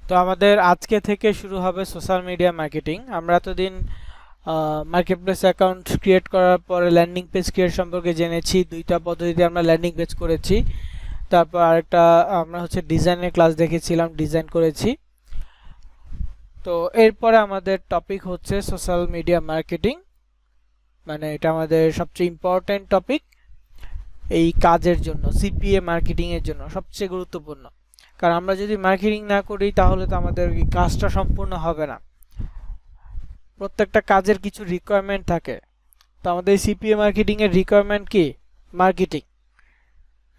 তো আমাদের আজকে থেকে শুরু হবে সোশ্যাল মিডিয়া মার্কেটিং। আমরা এতদিন মার্কেটপ্লেস অ্যাকাউন্ট ক্রিয়েট করার পরে ল্যান্ডিং পেজ ক্রিয়েট সম্পর্কে জেনেছি। দুইটা পদ্ধতিতে আমরা ল্যান্ডিং পেজ করেছি। তারপর আরেকটা আমরা ডিজাইনের ক্লাস দেখেছিলাম, ডিজাইন করেছি। তো এরপরে আমাদের টপিক হচ্ছে সোশ্যাল মিডিয়া মার্কেটিং, মানে এটা আমাদের সবচেয়ে ইম্পর্টেন্ট টপিক এই কাজের জন্য, সিপিএ মার্কেটিং এর জন্য সবচেয়ে গুরুত্বপূর্ণ। কারণ আমরা যদি মার্কেটিং না করি তাহলে তো আমাদের কাজটা সম্পূর্ণ হবে না। প্রত্যেকটা কাজের কিছু রিকোয়ারমেন্ট থাকে। তো আমাদের সিপিএ মার্কেটিং এর রিকোয়ারমেন্ট কি? মার্কেটিং।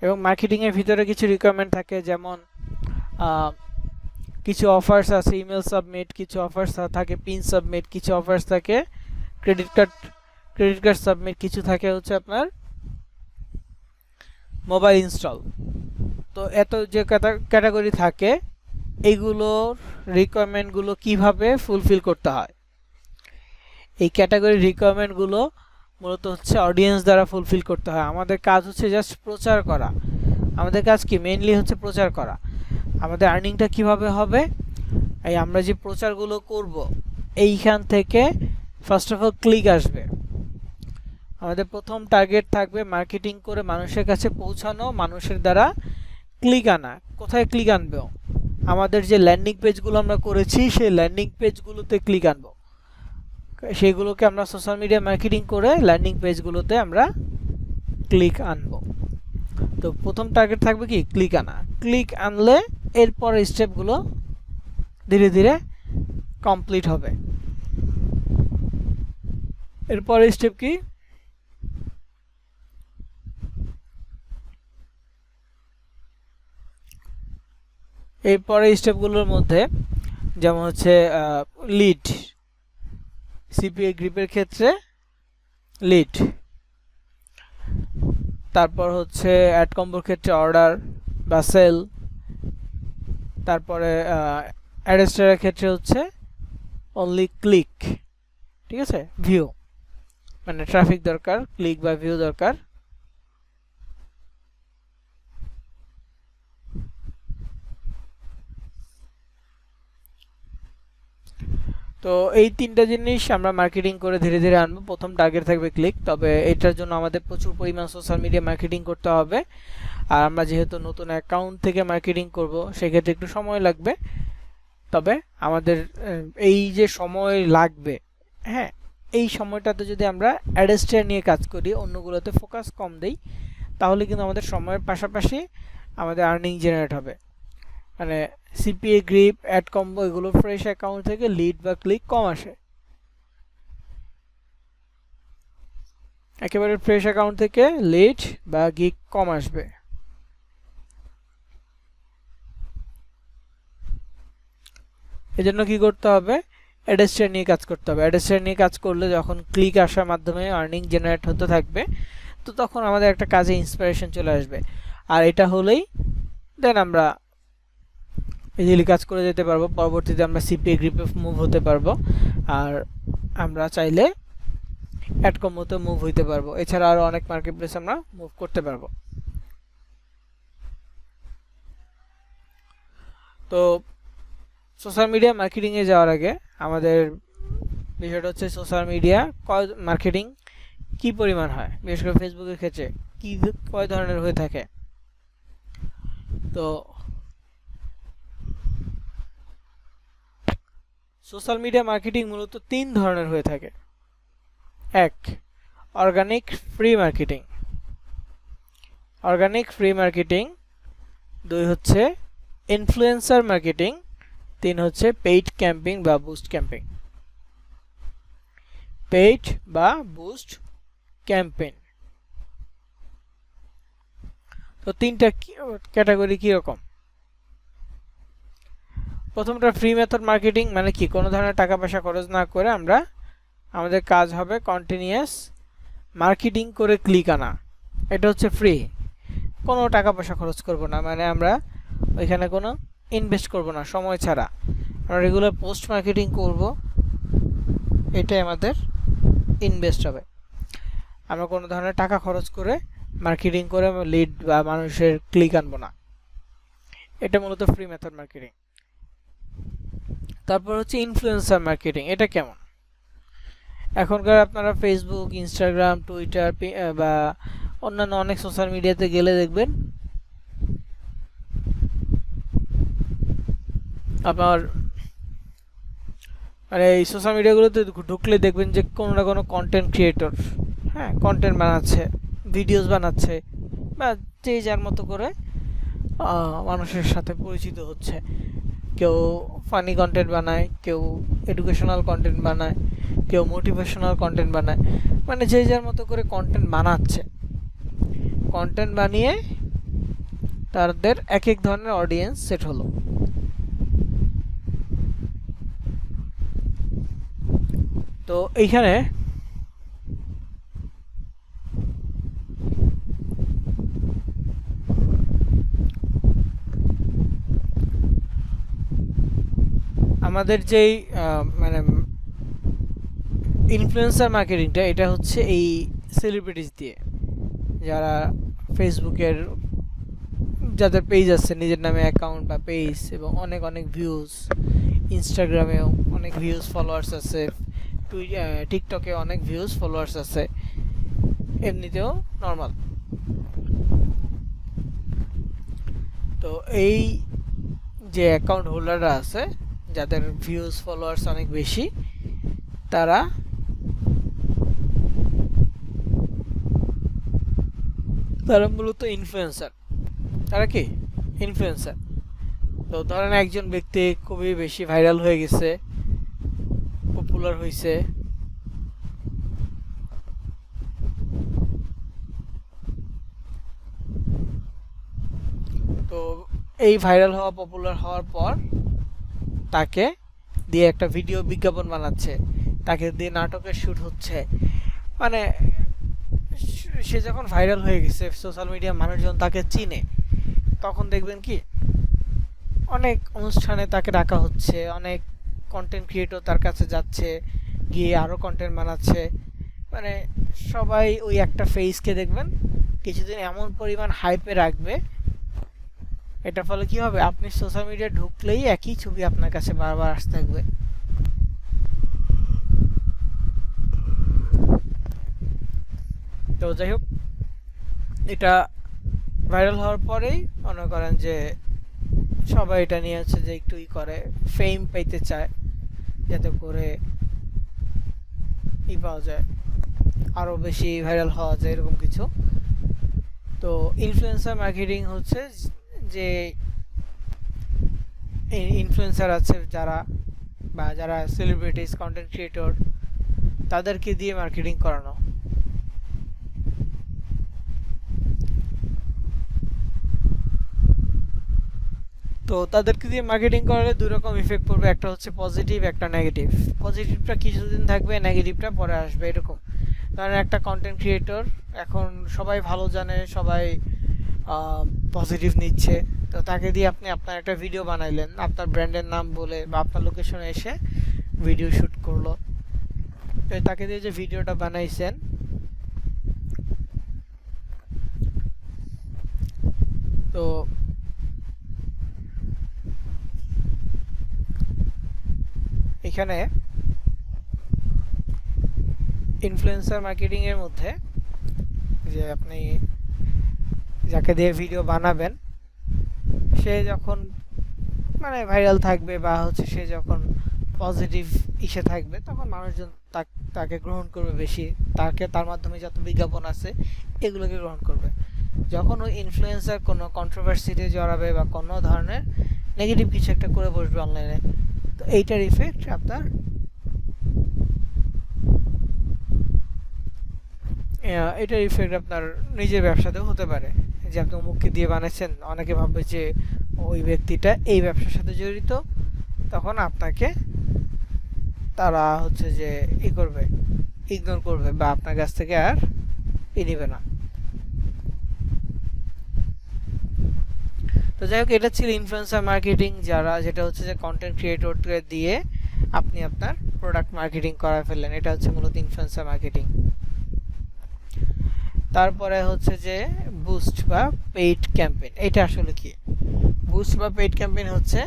এবং মার্কেটিং এর ভিতরে কিছু রিকোয়ারমেন্ট থাকে, যেমন কিছু অফার্স আছে ইমেল সাবমিট, কিছু অফার্স থাকে পিন সাবমিট, কিছু অফার্স থাকে ক্রেডিট কার্ড সাবমিট, কিছু থাকে আপনার মোবাইল ইনস্টল। তো এত যে ক্যাটাগরি থাকে, এইগুলোর রিকোয়ারমেন্টগুলো কিভাবে ফুলফিল করতে হয়, এই ক্যাটাগরির রিকোয়ারমেন্টগুলো মূলত অডিয়েন্স দ্বারা ফুলফিল করতে হয়। আমাদের কাজ জাস্ট প্রচার করা। আমাদের কাজ কি? মেইনলি প্রচার করা। আমাদের আর্নিংটা কিভাবে হবে? এই আমরা যে প্রচারগুলো করব, এইখান থেকে ফার্স্ট অফ অল ক্লিক আসবে। আমাদের প্রথম টার্গেট থাকবে মার্কেটিং করে মানুষের কাছে পৌঁছানো, মানুষের দ্বারা ক্লিক আনা। কোথায় ক্লিক আনবো? আমাদের যে ল্যান্ডিং পেজগুলো আমরা করেছি সেই ল্যান্ডিং পেজগুলোতে ক্লিক আনবো। সেগুলোকে আমরা সোশ্যাল মিডিয়া মার্কেটিং করে ল্যান্ডিং পেজগুলোতে আমরা ক্লিক আনবো। তো প্রথম টার্গেট থাকবে কি? ক্লিক আনা। ক্লিক আনলে এরপর স্টেপগুলো ধীরে ধীরে কমপ্লিট হবে। এরপরে স্টেপ কি? এরপরে স্টেপগুলোর মধ্যে যেমন লিড, সিপিএ গ্রিপের ক্ষেত্রে লিড, তারপর অ্যাড কম্বোর ক্ষেত্রে অর্ডার বা সেল, তারপরে অ্যাডস্টারের ক্ষেত্রে অনলি ক্লিক, ঠিক আছে, ভিউ, মানে ট্রাফিক দরকার, ক্লিক বা ভিউ দরকার। তো এই তিনটা জিনিস আমরা মার্কেটিং করে ধীরে ধীরে আনবো। প্রথম টার্গেট থাকবে ক্লিক, তবে এটার জন্য আমাদের প্রচুর পরিমাণ সোশ্যাল মিডিয়া মার্কেটিং করতে হবে। আর আমরা যেহেতু নতুন অ্যাকাউন্ট থেকে মার্কেটিং করব, সেক্ষেত্রে একটু সময় লাগবে। তবে আমাদের এই যে সময় লাগবে, হ্যাঁ, এই সময়টাতে যদি আমরা অ্যাডস্টার নিয়ে কাজ করি, অন্যগুলোতে ফোকাস কম দেই, তাহলে কিন্তু আমাদের সময়ের পাশাপাশি আমাদের আর্নিং জেনারেট হবে। মানে সিপিএ গ্রিপ, অ্যাড কম্বো, এগুলো ফ্রেশ অ্যাকাউন্ট থেকে লিড বা ক্লিক কম আসে। একেবারে ফ্রেশ অ্যাকাউন্ট থেকে লিড বা গিগ কম আসবে। এজন্য কি করতে হবে? অ্যাডস্টার নিয়ে কাজ করতে হবে। অ্যাডস্টার নিয়ে কাজ করলে যখন ক্লিক আসার মাধ্যমে আর্নিং জেনারেট হতে থাকবে, তো তখন আমাদের একটা কাজে ইন্সপিরেশন চলে আসবে। আর এটা হলেই দেন আমরা ইজিলি কাজ করে যেতে পারবো। পরবর্তীতে আমরা সিপিএ গ্রিপে মুভ হতে পারবো, আর আমরা চাইলে অ্যাড কম্বোতে মুভ হইতে পারবো। এছাড়া আরো অনেক মার্কেট প্লেস আমরা মুভ করতে পারবো। তো সোশ্যাল মিডিয়া মার্কেটিং এ যাওয়ার আগে আমাদের বিষয়টা সোশ্যাল মিডিয়া মার্কেটিং কি পরিমাণ হয়, বিশেষ করে ফেসবুকের ক্ষেত্রে কয় ধরনের হয়ে থাকে। তো সোশ্যাল মিডিয়া মার্কেটিং মূলত 3 ধরনের হয়ে থাকে। 1. Organic free marketing. 2. Influencer marketing. 3. Paid camping বা বুস্ট ক্যাম্পিং। পেইড বা বুস্ট ক্যাম্পেইন। তো তিনটা ক্যাটাগরি কি রকম? প্রথমটা ফ্রি মেথড মার্কেটিং, মানে কি? কোনো ধরনের টাকা পয়সা খরচ না করে আমাদের কাজ হবে কন্টিনিউয়াস মার্কেটিং করে ক্লিক আনা। এটা ফ্রি, কোনো টাকা পয়সা খরচ করব না, মানে আমরা ওইখানে কোনো ইনভেস্ট করব না সময় ছাড়া। আমরা রেগুলার পোস্ট মার্কেটিং করব, এটাই আমাদের ইনভেস্ট হবে। আমরা কোনো ধরনের টাকা খরচ করে মার্কেটিং করে লিড বা মানুষের ক্লিক আনবো না। এটা মূলত ফ্রি মেথড মার্কেটিং। তারপর হচ্ছে ইনফ্লুয়েন্সার মার্কেটিং। এটা কেমন? এখনকার আপনারা ফেসবুক, ইনস্টাগ্রাম, টুইটার বা অন্যান্য অনেক সোশ্যাল মিডিয়াতে গেলে দেখবেন আপনার মানে এই সোশ্যাল মিডিয়াগুলোতে ঢুকলে দেখবেন যে কোনো না কোনো কন্টেন্ট ক্রিয়েটর, হ্যাঁ, কন্টেন্ট বানাচ্ছে, ভিডিওস বানাচ্ছে, বা যে যার মতো করে মানুষের সাথে পরিচিত হচ্ছে। কেউ ফানি কন্টেন্ট বানায়, কেউ এডুকেশনাল কন্টেন্ট বানায়, কেউ মোটিভেশনাল কন্টেন্ট বানায়, মানে যে যার মতো করে কন্টেন্ট বানাচ্ছে। কন্টেন্ট বানিয়ে তাদের এক এক ধরনের অডিয়েন্স সেট হলো। তো এইখানে আমাদের যেই মানে ইনফ্লুয়েন্সার মার্কেটিংটা, এটা হচ্ছে এই সেলিব্রিটিস দিয়ে, যারা ফেসবুকের যাদের পেজ আছে, নিজের নামে অ্যাকাউন্ট বা পেজ, এবং অনেক অনেক ভিউজ, ইনস্টাগ্রামেও অনেক ভিউজ ফলোয়ার্স আছে, টিকটকে অনেক ভিউজ ফলোয়ার্স আছে, এমনিতেও নর্মাল। তো এই যে অ্যাকাউন্ট হোল্ডাররা আছে, যাদের ভিউজ ফলোয়ার্স অনেক বেশি, তারা মূলত ইনফ্লুয়েন্সার। তারা কি ইনফ্লুয়েন্সার? তো ধরেন একজন ব্যক্তি খুবই বেশি ভাইরাল হয়ে গেছে, পপুলার হয়েছে, তো এই ভাইরাল হওয়া, পপুলার হওয়ার পর তাকে দিয়ে একটা ভিডিও বিজ্ঞাপন বানাচ্ছে, তাকে দিয়ে নাটকের শ্যুট হচ্ছে, মানে সে যখন ভাইরাল হয়ে গেছে, সোশ্যাল মিডিয়া মানুষজন তাকে চিনে, তখন দেখবেন কি অনেক অনুষ্ঠানে তাকে ডাকা হচ্ছে, অনেক কন্টেন্ট ক্রিয়েটর তার কাছে যাচ্ছে, গিয়ে আরও কন্টেন্ট বানাচ্ছে, মানে সবাই ওই একটা ফেসকে দেখবেন কিছুদিন এমন পরিমাণ হাইপে রাখবে, এটার ফলে কি হবে, আপনি সোশ্যাল মিডিয়া ঢুকলেই একই ছবি আপনার কাছে বারবার আসতে থাকবে। তো যাই হোক, এটা ভাইরাল হওয়ার পরেই মনে করেন যে সবাই এটা নিয়ে আছে যে একটু করে ফেম পাইতে চায়, যাতে করে পাওয়া যায়, আরও বেশি ভাইরাল হওয়া যায়, এরকম কিছু। তো ইনফ্লুয়েন্সার মার্কেটিং হচ্ছে যে ইনফ্লুয়েন্সার আছে যারা, বা যারা সেলিব্রিটিস, কন্টেন্ট ক্রিয়েটর, তাদেরকে দিয়ে মার্কেটিং করানো। তো তাদেরকে দিয়ে মার্কেটিং করালে দুই রকম ইফেক্ট পড়বে, একটা হচ্ছে পজিটিভ, একটা নেগেটিভ। পজিটিভটা কিছুদিন থাকবে, নেগেটিভটা পরে আসবে, এরকম। কারণ একটা কন্টেন্ট ক্রিয়েটর এখন সবাই ভালো জানে, সবাই পজিটিভ নিচ্ছে, তো তাকে দিয়ে আপনি আপনার একটা ভিডিও বানাইলেন, আপনার ব্র্যান্ডের নাম বলে বা আপনার লোকেশনে এসে ভিডিও শ্যুট করলো, তো তাকে দিয়ে যে ভিডিওটা বানাইছেন, তো এখানে ইনফ্লুয়েন্সার মার্কেটিং এর মধ্যে যে আপনি যাকে দিয়ে ভিডিও বানাবেন, সে যখন মানে ভাইরাল থাকবে, বা হচ্ছে সে যখন পজিটিভ ইসে থাকবে, তখন মানুষজন তাকে গ্রহণ করবে বেশি, তার মাধ্যমে যত বিজ্ঞাপন আছে এগুলোকে গ্রহণ করবে। যখন ওই ইনফ্লুয়েন্সার কোনো কন্ট্রোভার্সিতে জড়াবে বা কোনো ধরনের নেগেটিভ কিছু একটা করে বসবে অনলাইনে, তো এইটার ইফেক্ট আপনার এটার ইফেক্ট আপনার নিজের ব্যবসাতেও হতে পারে। যে আপনি অমুককে দিয়ে বানাচ্ছেন, অনেকে ভাববে যে ওই ব্যক্তিটা এই ব্যবসার সাথে জড়িত, তখন আপনাকে তারা হচ্ছে যে করবে, ইগনোর করবে, বা আপনার কাছ থেকে আর নেবে না। তো যাই হোক, এটা ছিল ইনফ্লুয়েন্সার মার্কেটিং, যেটা হচ্ছে যে কন্টেন্ট ক্রিয়েটরকে দিয়ে আপনি আপনার প্রোডাক্ট মার্কেটিং করা ফেললেন, এটা হচ্ছে মূলত ইনফ্লুয়েন্সার মার্কেটিং। তারপরে হচ্ছে যে বুস্ট বা পেইড ক্যাম্পেইন। এটা আসলে কি? বুস্ট বা পেইড ক্যাম্পেইন হচ্ছে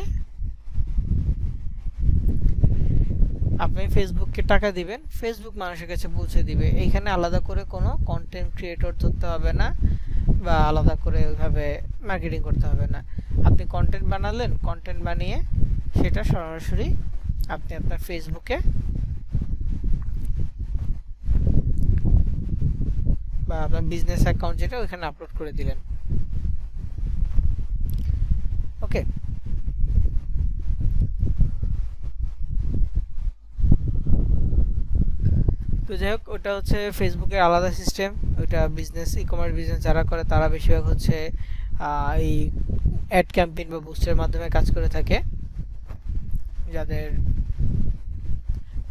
আপনি ফেসবুককে টাকা দিবেন, ফেসবুক মানুষের কাছে পৌঁছে দিবে। এইখানে আলাদা করে কোনো কন্টেন্ট ক্রিয়েটর ধরতে হবে না বা আলাদা করে ওইভাবে মার্কেটিং করতে হবে না। আপনি কন্টেন্ট বানালেন, কন্টেন্ট বানিয়ে সেটা সরাসরি আপনি আপনার ফেসবুকে বা আপনার বিজনেস অ্যাকাউন্ট যেটা ওইখানে আপলোড করে দিলেন। ওকে, তো যাই হোক, ওটা হচ্ছে ফেসবুকের আলাদা সিস্টেম। ওইটা বিজনেস, ই কমার্স বিজনেস যারা করে তারা বেশিরভাগ হচ্ছে এই অ্যাড ক্যাম্পেইন বা বুস্টের মাধ্যমে কাজ করে থাকে। যাদের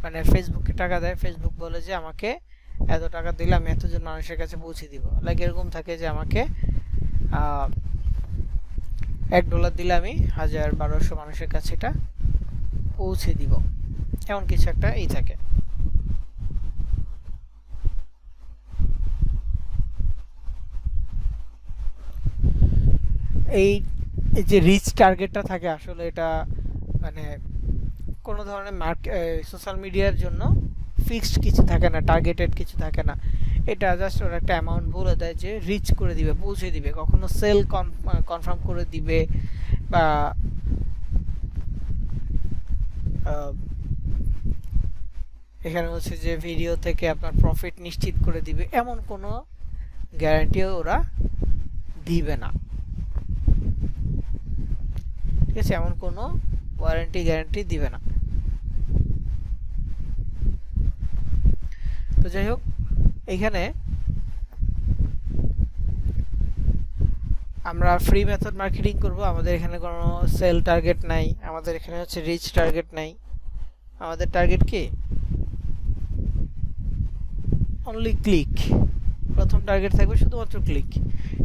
মানে ফেসবুককে টাকা দেয়, ফেসবুক বলে যে আমাকে এত টাকা দিলে আমি এতজন মানুষের কাছে পৌঁছে দিব। লাইক এরকম থাকে যে আমাকে $1 দিলে আমি 1000-1200 মানুষের কাছে এটা পৌঁছে দিব, এমন কিছু একটা এই থাকে। এই যে রিচ টার্গেটটা থাকে আসলে এটা মানে কোনো ধরনের সোশ্যাল মিডিয়ার জন্য ফিক্সড কিছু থাকে না, টার্গেটেড কিছু থাকে না। এটা জাস্ট ওরা একটা অ্যামাউন্ট বলে দেয় যে রিচ করে দিবে, পৌঁছে দিবে। কখনো সেল কনফার্ম করে দিবে বা এখানে হচ্ছে যে ভিডিও থেকে আপনার প্রফিট নিশ্চিত করে দিবে, এমন কোনো গ্যারান্টিও ওরা দিবে না। ঠিক আছে, এমন কোনো ওয়ারেন্টি গ্যারান্টি দিবে না। তো যাই হোক, এখানে আমরা ফ্রি মেথড মার্কেটিং করব। আমাদের এখানে কোনো সেল টার্গেট নাই, আমাদের এখানে হচ্ছে রিচ টার্গেট নাই। আমাদের টার্গেট কি? Only click. প্রথম টার্গেট থাকবে শুধুমাত্র ক্লিক।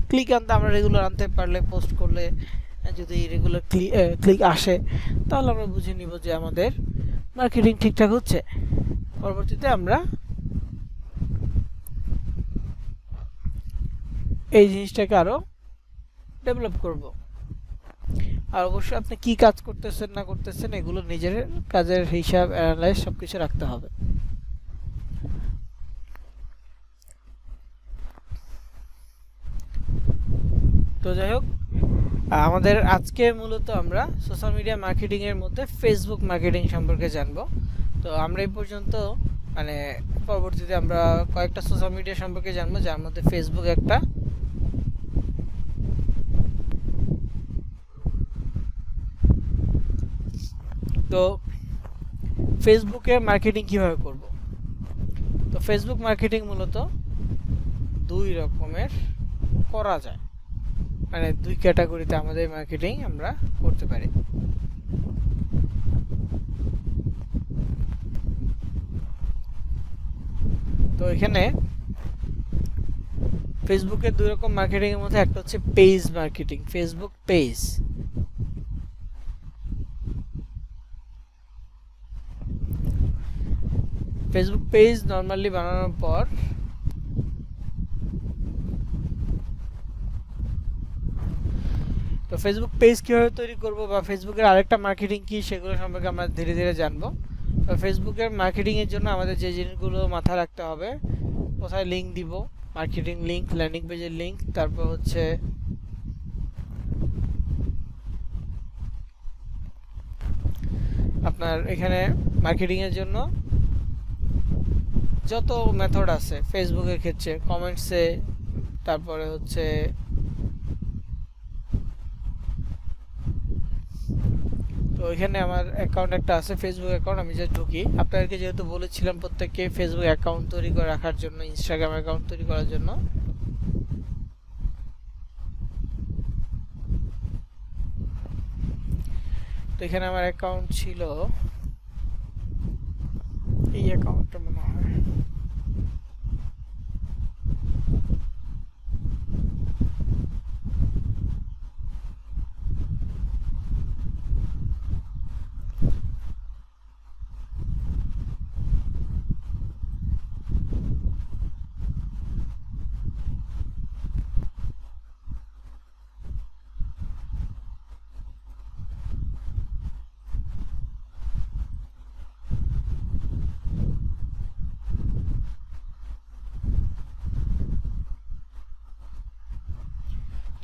ক্লিক আনতে আমরা রেগুলার আনতে পারলে, পোস্ট করলে যদি রেগুলার ক্লিক আসে, তাহলে আমরা বুঝে নিব যে আমাদের মার্কেটিং ঠিকঠাক হচ্ছে। পরবর্তীতে আমরা এই জিনিসটাকে আরো ডেভেলপ করব। আর অবশ্যই আপনি কি কাজ করতেছেন না করতেছেন এগুলো নিজের কাজের হিসাব, অ্যানালাইজ সবকিছু রাখতে হবে। তো যাই হোক, আমাদের আজকে মূলত আমরা সোশ্যাল মিডিয়া মার্কেটিং এর মধ্যে ফেসবুক মার্কেটিং সম্পর্কে জানবো। তো আমরা এই পর্যন্ত মানে পরবর্তীতে আমরা কয়েকটা সোশ্যাল মিডিয়া সম্পর্কে জানবো, যার মধ্যে ফেসবুক একটা। তো ফেসবুকে মার্কেটিং কিভাবে করব? তো ফেসবুক মার্কেটিং মূলত দুই রকমের করা যায়, মানে দুই ক্যাটাগরিতে আমাদের মার্কেটিং আমরা করতে পারি। তো এখানে ফেসবুকের দুই রকম মার্কেটিং এর মধ্যে একটা হচ্ছে page marketing, Facebook page. Facebook page normally বানানোর পর তো ফেসবুক পেজ কিভাবে তৈরি করব বা ফেসবুকের আরেকটা মার্কেটিং কি, সেগুলো সম্পর্কে আমরা ধীরে ধীরে জানবো। তো ফেসবুকের মার্কেটিং এর জন্য আমাদের যে জিনিসগুলো মাথায় রাখতে হবে, কোথায় লিঙ্ক দিব, মার্কেটিং লিঙ্ক, ল্যান্ডিং পেজের লিঙ্ক, তারপর হচ্ছে আপনার এখানে মার্কেটিং এর জন্য যত মেথড আছে ফেসবুকের ক্ষেত্রে, কমেন্টসে, তারপরে হচ্ছে তো এখানে আমার অ্যাকাউন্ট একটা আছে, ফেসবুক অ্যাকাউন্ট। আমি যে ঢুকি, আপনাদেরকে যেহেতু বলেছিলাম প্রত্যেককে ফেসবুক অ্যাকাউন্ট তৈরি করে রাখার জন্য, ইনস্টাগ্রাম অ্যাকাউন্ট তৈরি করার জন্য। তো এখানে আমার অ্যাকাউন্ট ছিল, এই অ্যাকাউন্টটা মনে হয়।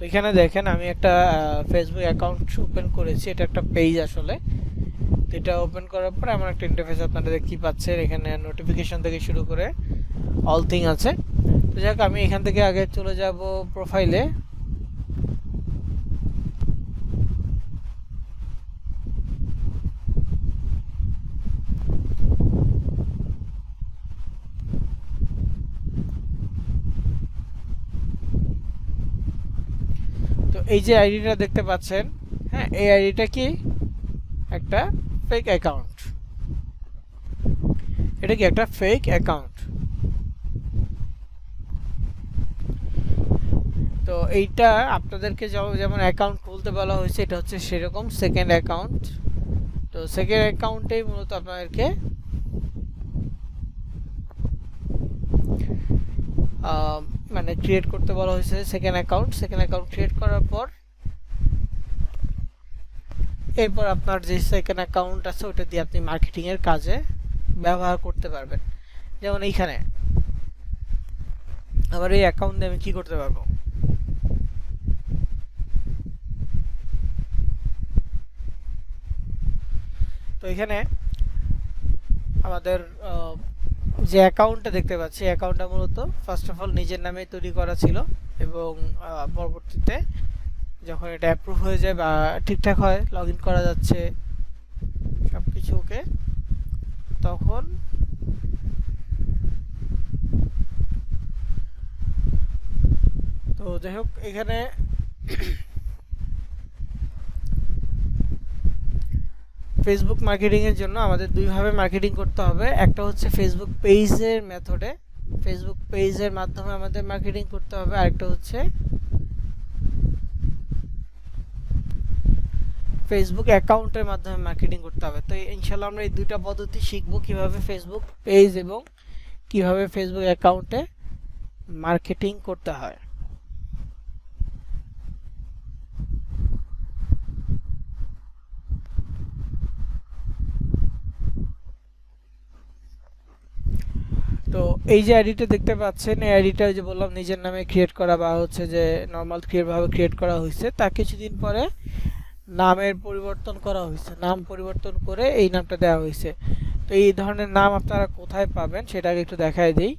এখানে দেখেন আমি একটা ফেসবুক অ্যাকাউন্ট ওপেন করেছি, এটা একটা পেজ আসলে। তো এটা ওপেন করার পর এমন একটা ইন্টারফেস আপনারা দেখতে পাচ্ছেন, এখানে নোটিফিকেশন থেকে শুরু করে অল থিং আছে। তো যাক আমি এখান থেকে আগে চলে যাব প্রোফাইলে। তো এই যে আইডিটা দেখতে পাচ্ছেন, হ্যাঁ এই আইডিটা কি একটা ফেক অ্যাকাউন্ট, এটা কি একটা ফেক অ্যাকাউন্ট। তো এইটা আপনাদেরকে যেমন অ্যাকাউন্ট খুলতে বলা হয়েছে, এটা হচ্ছে সেরকম সেকেন্ড অ্যাকাউন্ট। তো সেকেন্ড অ্যাকাউন্টেই মূলত আপনাদেরকে মানে ক্রিয়েট করতে বলা হয়েছে সেকেন্ড অ্যাকাউন্ট ক্রিয়েট করার পর এরপর আপনার যে সেকেন্ড অ্যাকাউন্ট আছে ওটা দিয়ে আপনি মার্কেটিং এর কাজে ব্যবহার করতে পারবেন। যেমন এইখানে আমার এই অ্যাকাউন্ট দিয়ে আমি কি করতে পারবো, তো এখানে আমাদের যে অ্যাকাউন্টটা দেখতে পাচ্ছি, অ্যাকাউন্টটা মূলত ফার্স্ট অফ অল নিজের নামে তৈরি করা ছিল এবং পরবর্তীতে যখন এটা অ্যাপ্রুভ হয়ে যায় বা ঠিকঠাক হয়, লগ ইন করা যাচ্ছে সব কিছু ওকে, তখন তো যাই হোক এখানে ফেসবুক মার্কেটিং এর জন্য আমাদের দুইভাবে মার্কেটিং করতে হবে। একটা হচ্ছে ফেসবুক পেজের মেথডে, ফেসবুক পেজের মাধ্যমে আমাদের মার্কেটিং করতে হবে, আরেকটা হচ্ছে ফেসবুক অ্যাকাউন্টের মাধ্যমে মার্কেটিং করতে হবে। তো ইনশাআল্লাহ আমরা এই দুইটা পদ্ধতি শিখবো, কিভাবে ফেসবুক পেজ এবং কিভাবে ফেসবুক অ্যাকাউন্টে মার্কেটিং করতে হয়। তো এই যে আইডিটা দেখতে পাচ্ছেন, এই আইডিটা যে বললাম নিজের নামে ক্রিয়েট করা বা হচ্ছে যে নর্মাল ভাবে ক্রিয়েট করা হয়েছে, তা কিছুদিন পরে নামের পরিবর্তন করা হয়েছে, নাম পরিবর্তন করে এই নামটা দেওয়া হয়েছে। তো এই ধরনের নাম আপনারা কোথায় পাবেন সেটা আগে একটু দেখাই দিই।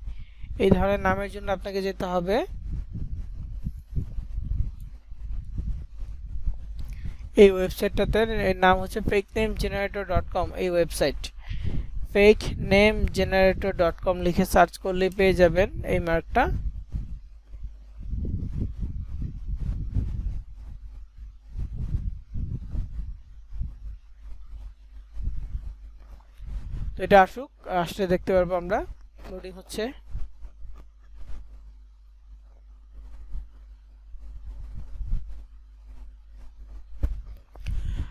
এই ধরনের নামের জন্য আপনাকে যেতে হবে এই ওয়েবসাইটটাতে, এর নাম হচ্ছে fakenamegenerator.com। এই ওয়েবসাইট fakenamegenerator.com লিখে সার্চ করলে পেয়ে যাবেন এই মার্কটা। তো এটা আসুক, আসলে দেখতে পারবো আমরা, লোডিং হচ্ছে।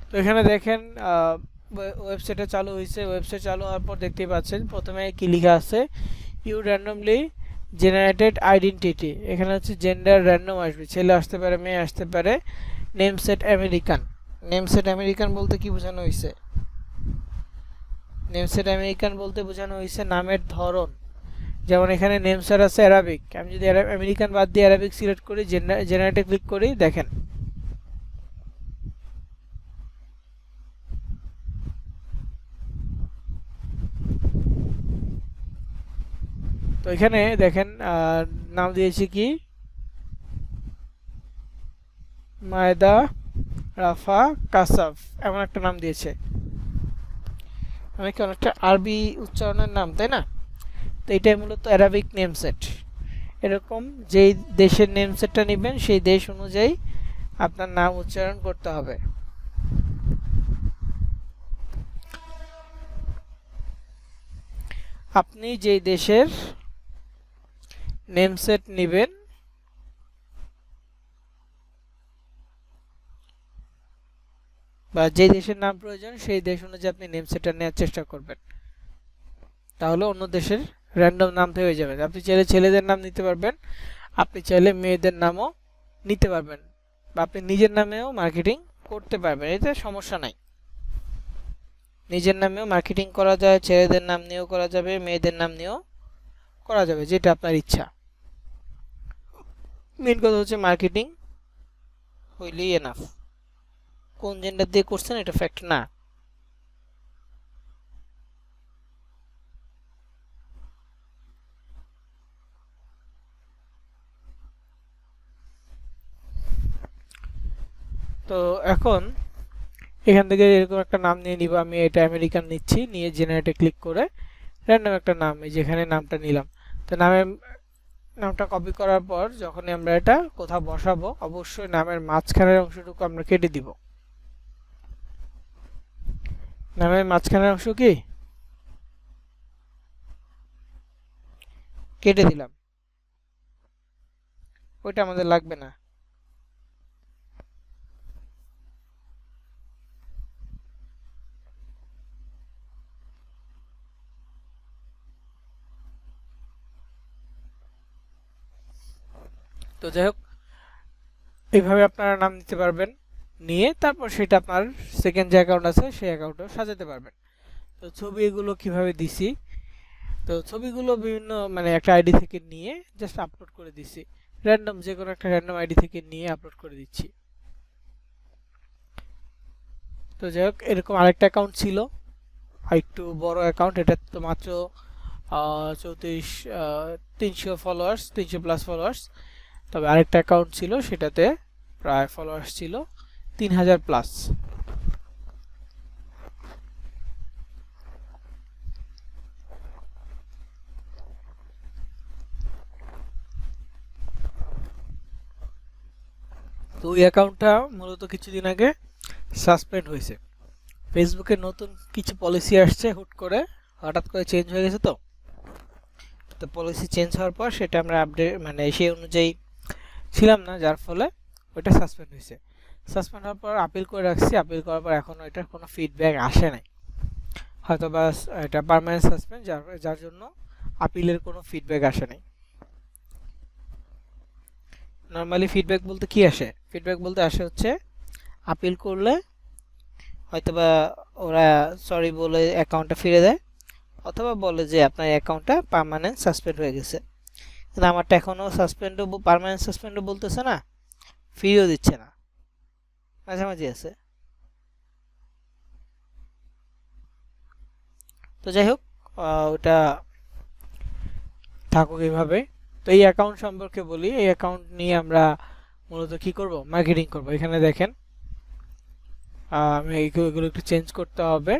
তো এখানে দেখেন ওয়েবসাইটে চালু হয়েছে। ওয়েবসাইট চালু হওয়ার পর দেখতেই পাচ্ছেন প্রথমে কি লেখা আছে, ইউ র্যান্ডমলি জেনারেটেড আইডেন্টিটি। এখানে হচ্ছে জেন্ডার র্যান্ডম আসবে, ছেলে আসতে পারে, মেয়ে আসতে পারে। Name set American. Name set American বলতে কি বোঝানো হয়েছে, নেম সেট আমেরিকান বলতে বোঝানো হয়েছে নামের ধরন। যেমন এখানে নেম সেট আছে অ্যারাবিক, আমি যদি আমেরিকান বাদ দিয়ে অ্যারাবিক সিলেক্ট করি, জেনারেটে ক্লিক করি, দেখেন তো এখানে দেখেন নাম দিয়েছি কি মায়দা রাফা কাসাফ, এমন একটা নাম দিয়েছে। অনেকে অনেকটা আরবি উচ্চারণের নাম, তাই না? তো এটাই মূলত অ্যারাবিক নেম সেট। এরকম যেই দেশের নেম সেটটা নেবেন সেই দেশ অনুযায়ী আপনার নাম উচ্চারণ করতে হবে। আপনি যেই দেশের নেম সেট নেবেন বা যে দেশের নাম প্রয়োজন সেই দেশ অনুযায়ী আপনি নেম সেটটা নেওয়ার চেষ্টা করবেন, তাহলে অন্য দেশের র্যান্ডম নাম থেকে হয়ে যাবে। আপনি চাইলে ছেলেদের নাম নিতে পারবেন, আপনি চাইলে মেয়েদের নামও নিতে পারবেন, বা আপনি নিজের নামেও মার্কেটিং করতে পারবেন, এতে সমস্যা নাই। নিজের নামেও মার্কেটিং করা যায়, ছেলেদের নাম নিয়েও করা যাবে, মেয়েদের নাম নিয়েও করা যাবে, যেটা আপনার ইচ্ছা। মেন কথা হচ্ছে মার্কেটিং হইলেই এনাফ। কোন জেন্ডার দিয়ে করছেন এটা ফ্যাক্ট না। তো এখন এখান থেকে এরকম একটা নাম নিয়ে নিব, আমি এটা আমেরিকান নিচ্ছি, নিয়ে জেনারেটে ক্লিক করে র্যান্ডম একটা নাম, এই যেখানে নামটা নিলাম। তো নামটা কপি করার পর যখন আমরা এটা কোথাও বসাবো অবশ্যই নামের মাঝখানের অংশটুকু আমরা কেটে দিব। নামের মাঝখানের অংশ কি কেটে দিলাম, ওইটা আমাদের লাগবে না। তো যাই হোক, এইভাবে আপনারা নাম দিতে পারবেন, নিয়ে তারপর সেটা আপনার সেকেন্ড যে অ্যাকাউন্ট আছে সেই অ্যাকাউন্টে সাজাতে পারবেন। তো ছবি এগুলো কিভাবে দিছি, তো ছবিগুলো বিভিন্ন মানে একটা আইডি থেকে নিয়ে জাস্ট আপলোড করে দিছি, র্যান্ডম যে কোনো একটা র্যান্ডম আইডি থেকে নিয়ে আপলোড করে দিচ্ছি। তো যাই হোক, এরকম আরেকটা অ্যাকাউন্ট ছিল, একটু বড় অ্যাকাউন্ট, এটা তো মাত্র 300 ফলোয়ার্স, 300 প্লাস ফলোয়ার্স। তবে আরেকটা অ্যাকাউন্ট ছিল সেটাতে প্রায় ফলোয়ার্স ছিল 3000 প্লাস। তো ওই অ্যাকাউন্টটা মূলত কিছুদিন আগে সাসপেন্ড হয়েছে। ফেসবুকে নতুন কিছু পলিসি আসছে, হুট করে হঠাৎ করে চেঞ্জ হয়ে গেছে। তো পলিসি চেঞ্জ হওয়ার পর সেটা আমরা আপডেট মানে সেই অনুযায়ী ছিলাম না, যার ফলে ওইটা সাসপেন্ড হয়েছে। সাসপেন্ড হওয়ার পর আপিল করে রাখছি, আপিল করার পর এখনও এটার কোনো ফিডব্যাক আসে নাই। হয়তো বা এটা পার্মানেন্ট সাসপেন্ড, যার জন্য আপিলের কোনো ফিডব্যাক আসে নাই। নর্মালি ফিডব্যাক বলতে কি আসে, ফিডব্যাক বলতে আসে হচ্ছে আপিল করলে হয়তোবা ওরা সরি বলে অ্যাকাউন্টটা ফিরে দেয়, অথবা বলে যে আপনার অ্যাকাউন্টটা পার্মানেন্ট সাসপেন্ড হয়ে গেছে। কিন্তু আমারটা এখনও সাসপেন্ডও পার্মানেন্ট সাসপেন্ডও বলতেছে না, ফিরিয়েও দিচ্ছে না, মাঝামাঝি আছে। তো যাই হোক, ওটা থাকুক এইভাবে। তো এই অ্যাকাউন্ট সম্পর্কে বলি, এই অ্যাকাউন্ট নিয়ে আমরা মূলত কি করব, মার্কেটিং করব। এখানে দেখেন আমি এগুলো একটু চেঞ্জ করতে হবে।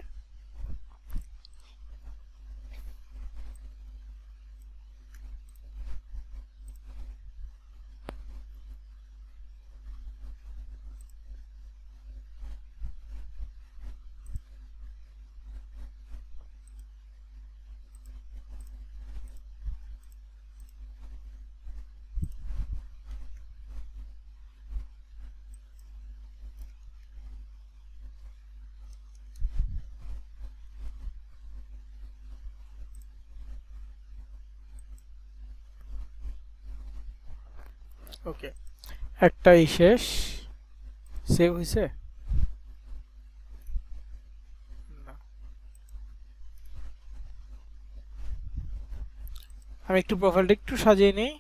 ওকে, একটাই শেষ, সেভ হয়েছে না। আমি একটু প্রোফাইলটা একটু সাজিয়ে নিই।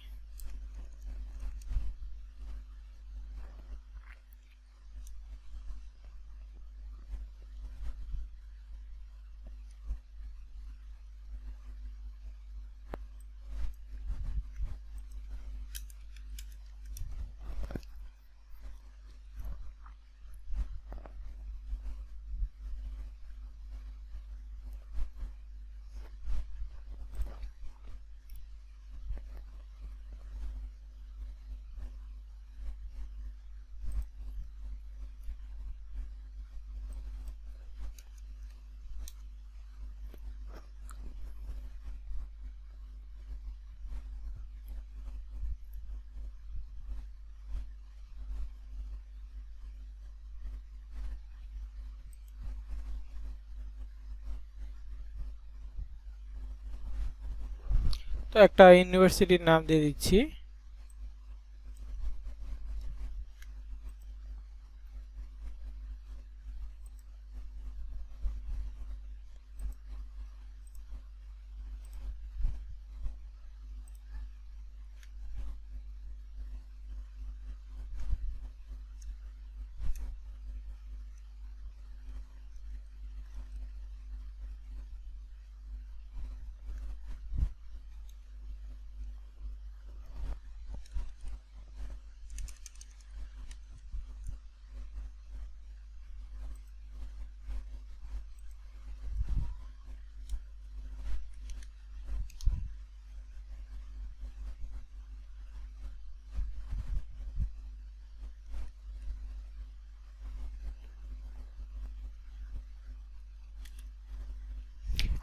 তো একটা ইউনিভার্সিটির নাম দিয়ে দিচ্ছি।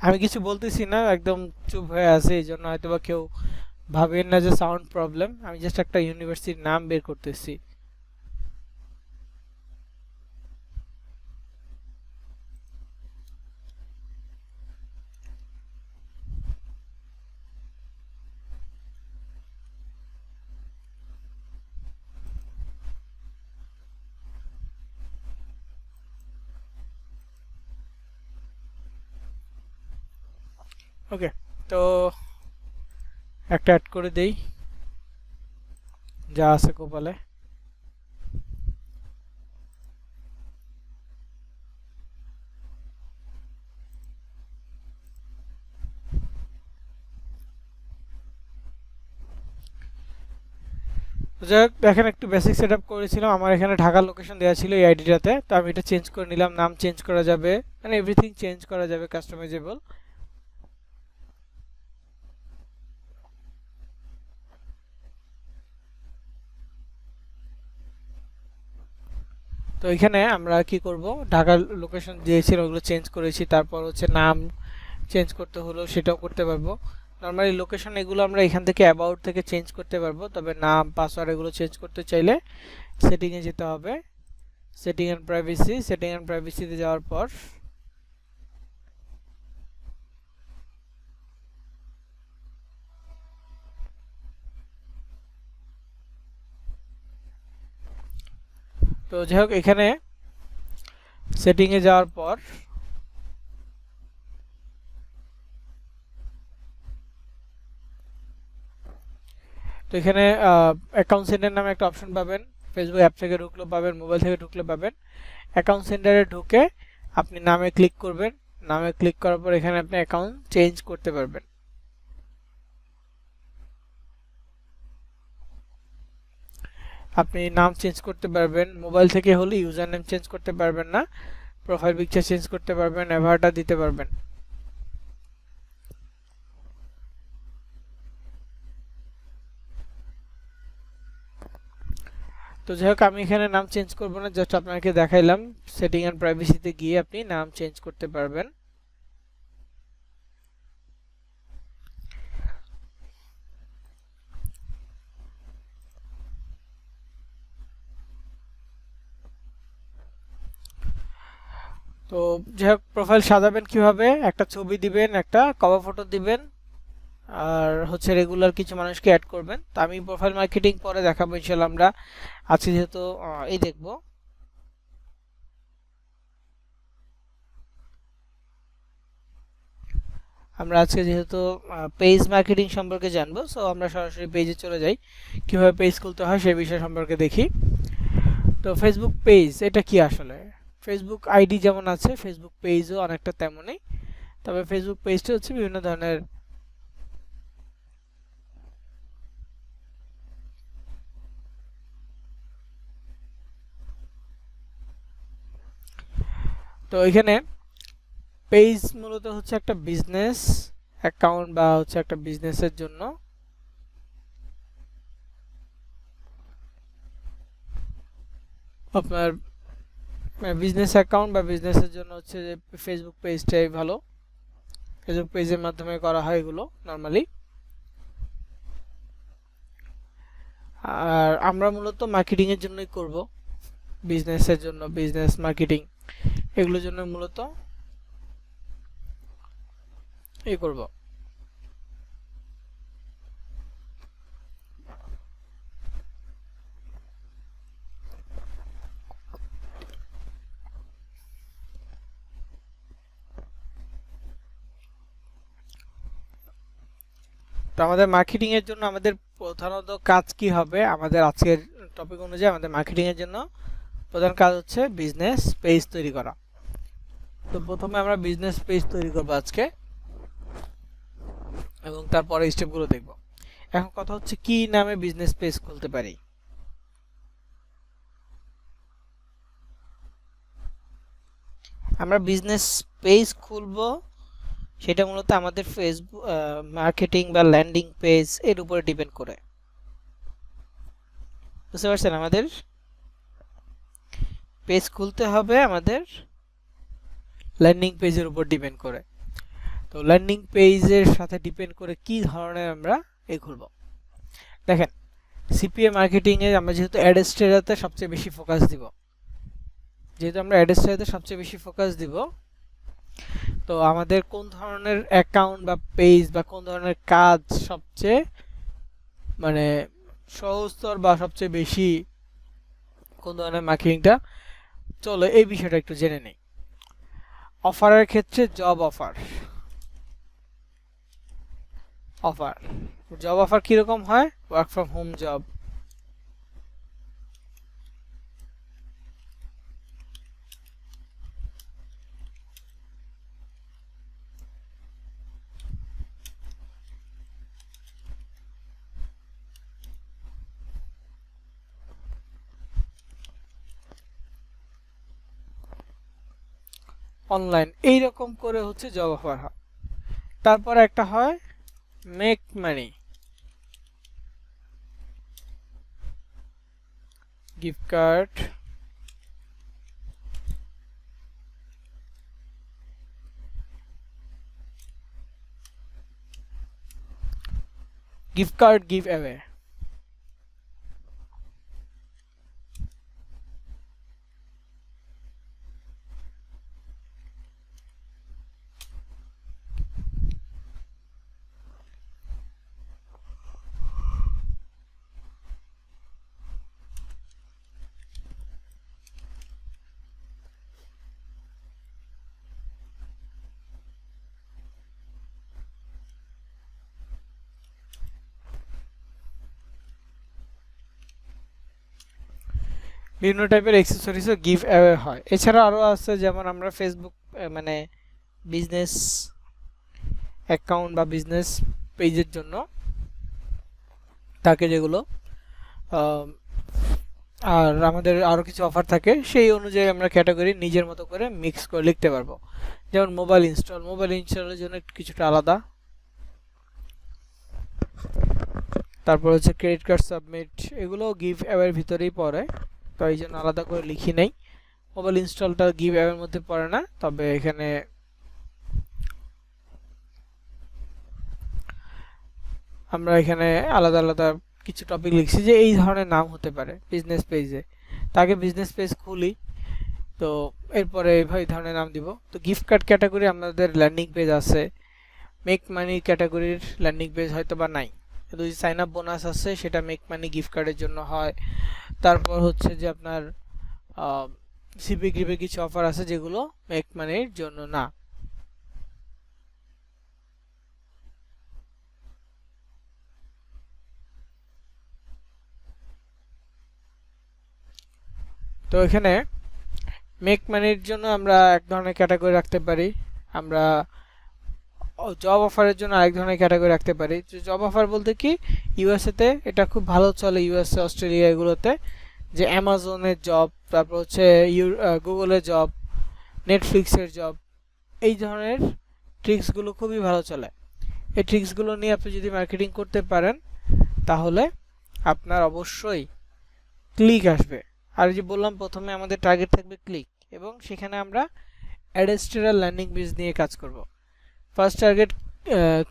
আমি কিছু বলতেছি না, একদম চুপ হয়ে আছে, এই জন্য হয়তো বা কেউ ভাবেন না যে সাউন্ড প্রবলেম। আমি জাস্ট একটা ইউনিভার্সিটির নাম বের করতেছি। ওকে, তো একটা অ্যাড করে দেই যা আছে কপালে। যাই হোক, দেখেন একটু বেসিক সেট আপ করেছিলাম। আমার এখানে ঢাকার লোকেশন দেওয়া ছিল এই আইডিটাতে, তো আমি এটা চেঞ্জ করে নিলাম। নাম চেঞ্জ করা যাবে, মানে এভরিথিং চেঞ্জ করা যাবে, কাস্টমাইজেবল। তো এখানে আমরা কি করব, ঢাকার লোকেশন দিয়েছিল ওগুলো চেঞ্জ করেছি, তারপর হচ্ছে নাম চেঞ্জ করতে হলো সেটাও করতে পারবো। নর্মালি লোকেশন এগুলো আমরা এখান থেকে অ্যাবাউট থেকে চেঞ্জ করতে পারবো, তবে নাম পাসওয়ার্ড এগুলো চেঞ্জ করতে চাইলে সেটিংয়ে যেতে হবে। Setting and privacy, setting and প্রাইভেসিতে যাওয়ার পর তো যাই হোক এখানে সেটিংয়ে যাওয়ার পর তো এখানে অ্যাকাউন্ট সেন্টার নামে একটা অপশন পাবেন। ফেসবুক অ্যাপ থেকে ঢুকলে পাবেন, মোবাইল থেকে ঢুকলে পাবেন। অ্যাকাউন্ট সেন্টারে ঢুকে আপনি নামে ক্লিক করবেন। নামে ক্লিক করার পর এখানে আপনি অ্যাকাউন্ট চেঞ্জ করতে পারবেন। আপনি নাম চেঞ্জ করতে পারবেন, মোবাইল থেকে হলে ইউজার নেম চেঞ্জ করতে পারবেন না, প্রোফাইল পিকচার চেঞ্জ করতে পারবেন, অ্যাভাটার দিতে পারবেন। তো যাই হোক আমি এখানে নাম চেঞ্জ করব না, জাস্ট আপনাকে দেখাইলাম সেটিং এন্ড প্রাইভেসিতে গিয়ে আপনি নাম চেঞ্জ করতে পারবেন। তো যাই হোক প্রোফাইল সাজাবেন কিভাবে, একটা ছবি দিবেন, একটা কভার ফটো দিবেন, আর হচ্ছে রেগুলার কিছু মানুষকে অ্যাড করবেন। তো আমি প্রোফাইল মার্কেটিং পরে দেখাবো ইনশাআল্লাহ। আমরা আজকে যেহেতু এই দেখব, আমরা আজকে যেহেতু পেজ মার্কেটিং সম্পর্কে জানবো, সো আমরা সরাসরি পেজে চলে যাই। কিভাবে পেজ খুলতে হয় সেই বিষয় সম্পর্কে দেখি। তো ফেসবুক পেজ এটা কি আসলে? ফেসবুক আইডি যেমন আছে ফেসবুক পেজও অনেকটা তেমনই, তবে ফেসবুক পেজটা হচ্ছে বিভিন্ন ধরনের তো এখানে পেজ মূলত হচ্ছে একটা বিজনেস অ্যাকাউন্ট বা হচ্ছে একটা বিজনেসের জন্য আপনার বিজনেস অ্যাকাউন্ট বা বিজনেসের জন্য হচ্ছে যে ফেসবুক পেজটাই ভালো। ফেসবুক পেজের মাধ্যমে করা হয় এগুলো নর্মালি। আর আমরা মূলত মার্কেটিং এর জন্যই করব, বিজনেসের জন্য, বিজনেস মার্কেটিং এগুলোর জন্য মূলত এই করব। তো আমাদের মার্কেটিং এর জন্য আমাদের প্রধানত কাজ কি হবে, আমাদের আজকের টপিক অনুযায়ী আমাদের মার্কেটিং এর জন্য প্রধান কাজ হচ্ছে বিজনেস পেজ তৈরি করা। তো প্রথমে আমরা বিজনেস পেজ তৈরি করব আজকে, এবং তারপরে স্টেপগুলো দেখব। এখন কথা হচ্ছে কি নামে বিজনেস পেজ খুলতে পারি। আমরা বিজনেস পেজ খুলব সেটা মূলত আমাদের ফেসবুক মার্কেটিং বা ল্যান্ডিং পেজ এর উপরে ডিপেন্ড করে। বুঝতে পারছেন, আমাদের পেজ খুলতে হবে আমাদের ল্যান্ডিং পেজের উপর ডিপেন্ড করে। তো ল্যান্ডিং পেজের সাথে ডিপেন্ড করে কি ধরনের আমরা এই খুলব। দেখেন সিপিএ মার্কেটিং এ আমরা যেহেতু অ্যাডস্টেরাতে সবচেয়ে বেশি ফোকাস দিব, তো আমাদের কোন ধরনের অ্যাকাউন্ট বা পেজ বা কোন ধরনের কাজ সবচেয়ে মানে সহজতর বা সবচেয়ে বেশি কোন ধরনের মার্কেটিংটা চলো এই বিষয়টা একটু জেনে নেই। অফারের ক্ষেত্রে জব অফার কিরকম হয়? Work from home job, online, এইরকম করে হচ্ছে জব অফার হয়। তারপর একটা হয় make money, gift card, give away. বিভিন্ন টাইপের অ্যাক্সেসরিজও গিভ অ্যাওয়ে হয়। এছাড়া আরও আছে, যেমন আমরা ফেসবুক মানে বিজনেস অ্যাকাউন্ট বা বিজনেস পেজের জন্য থাকে যেগুলো, আর আমাদের আরও কিছু অফার থাকে, সেই অনুযায়ী আমরা ক্যাটাগরি নিজের মতো করে মিক্স করে লিখতে পারবো। যেমন মোবাইল ইনস্টলের জন্য কিছুটা আলাদা। তারপর হচ্ছে ক্রেডিট কার্ড সাবমিট, এগুলো গিভ অ্যাওয়ের ভিতরেই পড়ে, তো এই জন্য আলাদা করে লিখি নাই। মোবাইল ইনস্টলটা গিভ অ্যাওয়ের মধ্যে পড়ে না, তবে এখানে আমরা আলাদা আলাদা কিছু টপিক লিখছি যে এই ধরনের নাম হতে পারে বিজনেস পেজে। তাকে বিজনেস পেজ খুলি, তো এরপরে এই ধরনের নাম দিব। তো গিফট কার্ড ক্যাটাগরি আমাদের ল্যান্ডিং পেজ আছে, মেক মানি ক্যাটাগরির ল্যান্ডিং পেজ হয়তো বা নাই, কিন্তু যে সাইন আপ বোনাস আছে সেটা মেক মানি গিফট কার্ডের জন্য হয়। তারপর হচ্ছে যে আপনার সিপি গ্রিপে কিছু অফার আছে যেগুলো মেক মানির জন্য না। তো এখানে মেক মানির জন্য আমরা এক ধরনের ক্যাটাগরি রাখতে পারি, আমরা জব অফারের জন্য আরেক ধরনের ক্যাটাগরি রাখতে পারি। জব অফার বলতে কি, ইউএসএতে এটা খুব ভালো চলে, ইউএসএ অস্ট্রেলিয়া এগুলোতে, যে অ্যামাজনের জব, তারপর হচ্ছে গুগলের জব, নেটফ্লিক্সের জব, এই ধরনের ট্রিক্সগুলো খুবই ভালো চলে। এই ট্রিক্সগুলো নিয়ে আপনি যদি মার্কেটিং করতে পারেন তাহলে আপনার অবশ্যই ক্লিক আসবে। আর যে বললাম প্রথমে আমাদের টার্গেট থাকবে ক্লিক, এবং সেখানে আমরা অ্যাডস্টেরাল ল্যান্ডিং পেজ নিয়ে কাজ করব। ফার্স্ট টার্গেট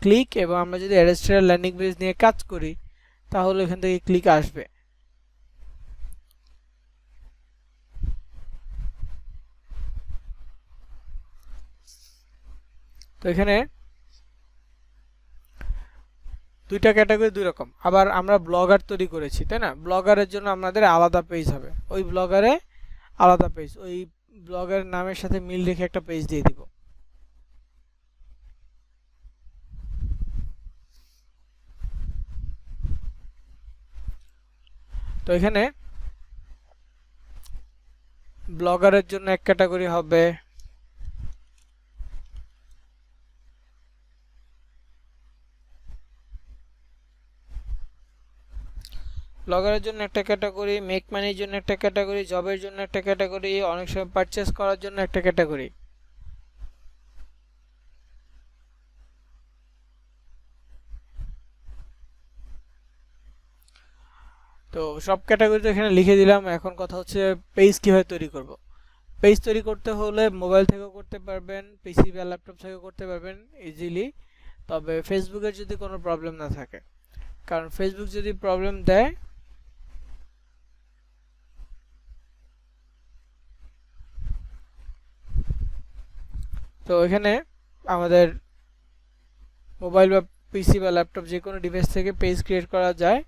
ক্লিক, এবং আমরা যদি অ্যাডস্টেরাল ল্যান্ডিং পেজ নিয়ে কাজ করি তাহলে এখান থেকে ক্লিক আসবে। তো এখানে দুইটা ক্যাটাগরি দুই রকম। আবার আমরা ব্লগার তৈরি করেছি, তাই না? ব্লগারের জন্য আমাদের আলাদা পেজ হবে, ওই ব্লগারে আলাদা পেজ, ওই ব্লগারের নামের সাথে মিল রেখে একটা পেজ দিয়ে দিব। তো এখানে ব্লগারের জন্য এক ক্যাটাগরি হবে, ব্লগারের জন্য একটা ক্যাটাগরি, মেক মানির জন্য একটা ক্যাটাগরি, জবের জন্য একটা ক্যাটাগরি, অনেক সময় পারচেস করার জন্য একটা ক্যাটাগরি। তো সব ক্যাটাগরি তো এখানে লিখে দিলাম। এখন কথা হচ্ছে পেজ কিভাবে তৈরি করব। পেজ তৈরি করতে হলে মোবাইল থেকেও করতে পারবেন, পিসি বা ল্যাপটপ থেকেও করতে পারবেন ইজিলি, তবে ফেসবুকের যদি কোনো প্রবলেম না থাকে। কারণ ফেসবুক যদি প্রবলেম দেয় তো এখানে আমাদের মোবাইল বা পিসি বা ল্যাপটপ যে কোনো ডিভাইস থেকে পেজ ক্রিয়েট করা যায়।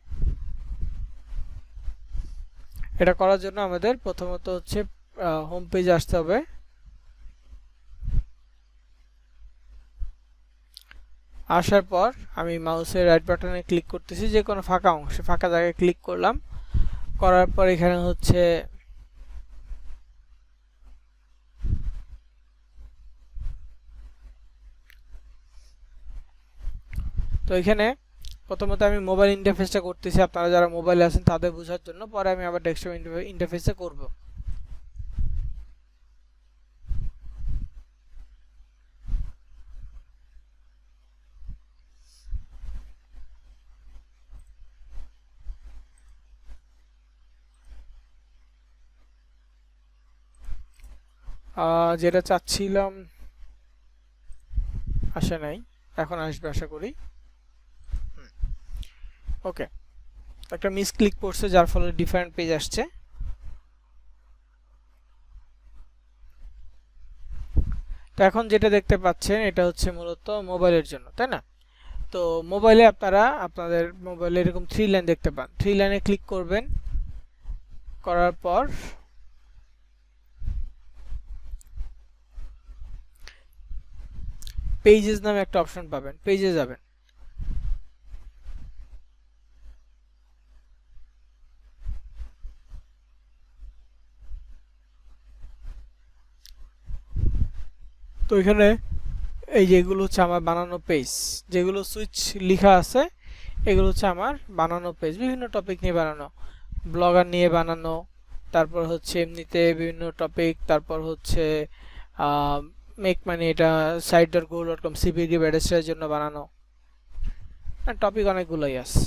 এটা করার জন্য আমাদের প্রথমত হচ্ছে হোম পেজে আসতে হবে। আসার পর আমি মাউসের রাইট বাটনে ক্লিক করতেছি, যে কোনো ফাঁকা অংশে ফাঁকা জায়গায় ক্লিক করলাম। করার পর এখানে হচ্ছে তো এখানে প্রথমত আমি মোবাইল ইন্টারফেসটা করতেছি, আপনারা যারা মোবাইলে আছেন তাদের বোঝার জন্য, পরে আমি আবার ডেস্কটপ ইন্টারফেসে করব। যেটা চাচ্ছিলাম আসে নাই, এখন আসবে আশা করি। ওকে, একটা মিস ক্লিক করছে যার ফলে ডিফারেন্ট পেজ আসছে। তো এখন যেটা দেখতে পাচ্ছেন এটা হচ্ছে মূলত মোবাইলের জন্য, তাই না? তো মোবাইলে আপনারা আপনাদের মোবাইলে এরকম 3 লাইন দেখতে পান, 3 লাইনে ক্লিক করবেন। করার পর পেজেস নামে একটা অপশন পাবেন, পেজে যাবেন। তো এখানে এই যেগুলো হচ্ছে আমার বানানো পেজ, যেগুলো সুইচ লেখা আছে এগুলো হচ্ছে আমার বানানো পেজ, বিভিন্ন টপিক নিয়ে বানানো, ব্লগার নিয়ে বানানো, তারপর হচ্ছে এমনিতে বিভিন্ন টপিক, তারপর হচ্ছে মেক মানি, এটা site.go.com সিপিডি ব্যাডেস্টারের জন্য বানানো, টপিক অনেকগুলোই আছে।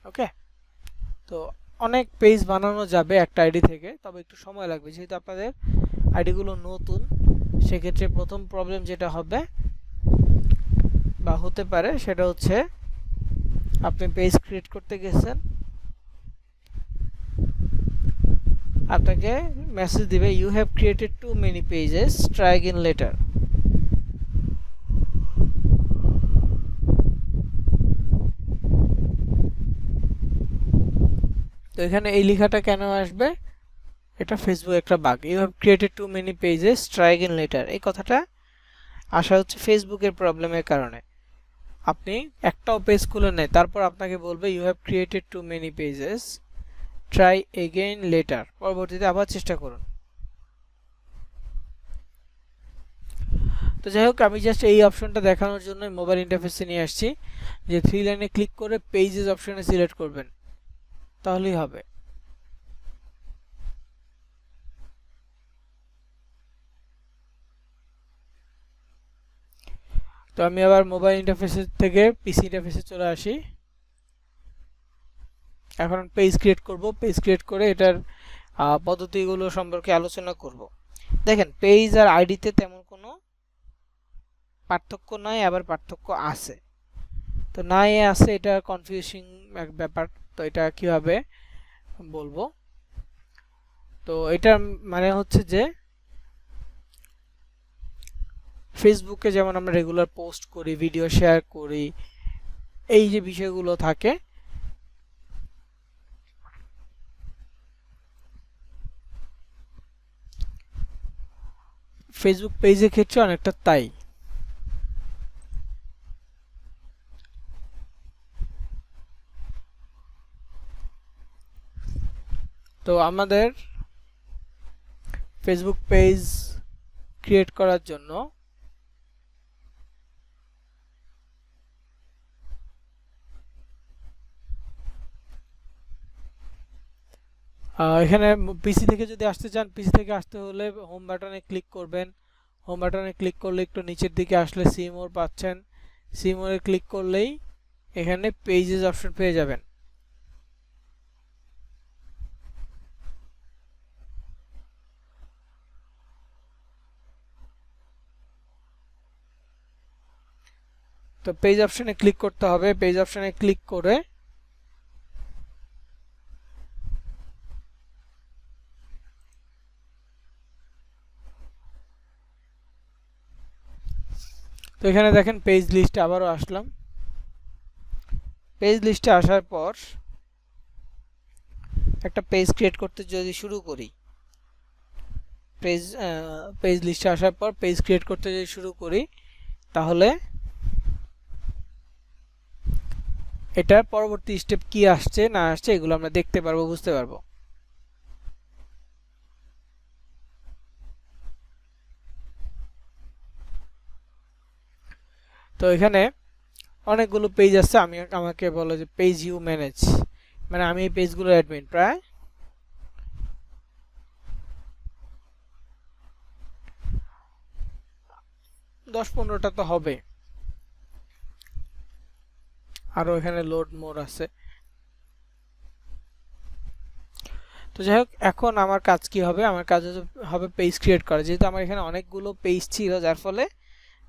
ওকে, তো অনেক পেজ বানানো যাবে একটা আইডি থেকে, তবে একটু সময় লাগবে যেহেতু আপনাদের আইডিগুলো নতুন। সেক্ষেত্রে প্রথম প্রবলেম যেটা হবে বা হতে পারে সেটা হচ্ছে আপনি পেজ ক্রিয়েট করতে গেছেন, আপনাকে মেসেজ দিবে you have created too many pages, try again later. তো এখানে এই লেখাটা কেন আসবে, এটা ফেসবুক একটা bug, you have created too many pages, try again later. এই কথাটা আসা হচ্ছে ফেসবুকের প্রবলেমের কারণে। আপনি একটাও পেজ খুলে নেয়, তারপর আপনাকে বলবে you have created too many pages, try again later, পরবর্তীতে আবার চেষ্টা করুন। তো যাই হোক, আমি জাস্ট এই অপশনটা দেখানোর জন্য মোবাইল ইন্টারফেসে নিয়ে আসছি, যে 3 লাইনে ক্লিক করে পেজেস অপশনে সিলেক্ট করবেন, তাহলেই হবে। তো আমি আবার মোবাইল ইন্টারফেসের থেকে পিসি ইন্টারফেসে চলে আসি। এখন পেজ ক্রিয়েট করব, পেজ ক্রিয়েট করে এটার পদ্ধতিগুলো সম্পর্কে আলোচনা করব। দেখেন, পেজ আর আইডিতে তেমন কোনো পার্থক্য নাই, আবার পার্থক্য আছে। তো নাই আছে, এটা কনফিউজিং এক ব্যাপার। তো এটা কিভাবে বলবো, তো এটা মানে হচ্ছে যে ফেসবুকে যেমন আমরা রেগুলার পোস্ট করি, ভিডিও শেয়ার করি, এই যে বিষয়গুলো থাকে, ফেসবুক পেজের ক্ষেত্রে অনেকটা তাই। তো আমাদের ফেসবুক পেজ ক্রিয়েট করার জন্য এখানে পিসি থেকে যদি আসতে চান, পিসি থেকে আসতে হলে হোম বাটনে ক্লিক করবেন। হোম বাটনে ক্লিক করলে একটু নিচের দিকে আসলে সি মোর পাচ্ছেন, সি মোরে ক্লিক করলেই এখানে পেজেস অপশন পেয়ে যাবেন। তো পেজ অপশনে ক্লিক করতে হবে। পেজ অপশনে ক্লিক করে তো এখানে দেখেন পেজ লিস্টে আবারও আসলাম। পেজ লিস্টে আসার পর একটা পেজ ক্রিয়েট করতে যদি শুরু করি, পেজ লিস্টে আসার পর পেজ ক্রিয়েট করতে যদি শুরু করি, তাহলে এটার পরবর্তী স্টেপ কি আসছে না আসছে এগুলো আমরা দেখতে পারবো, বুঝতে পারবো। তো এখানে অনেকগুলো পেজ আছে, আমাকে বলে যে পেজ ইউ ম্যানেজ, মানে আমি এই পেজগুলোর অ্যাডমিন। প্রায় 10-15টা তো হবে, আরো এখানে লোড মোর আছে। তো যাই হোক, এখন আমার কাজ কি হবে? আমার কাজ হবে পেজ ক্রিয়েট করা। যেহেতু আমার এখানে অনেকগুলো পেজ ছিল, যার ফলে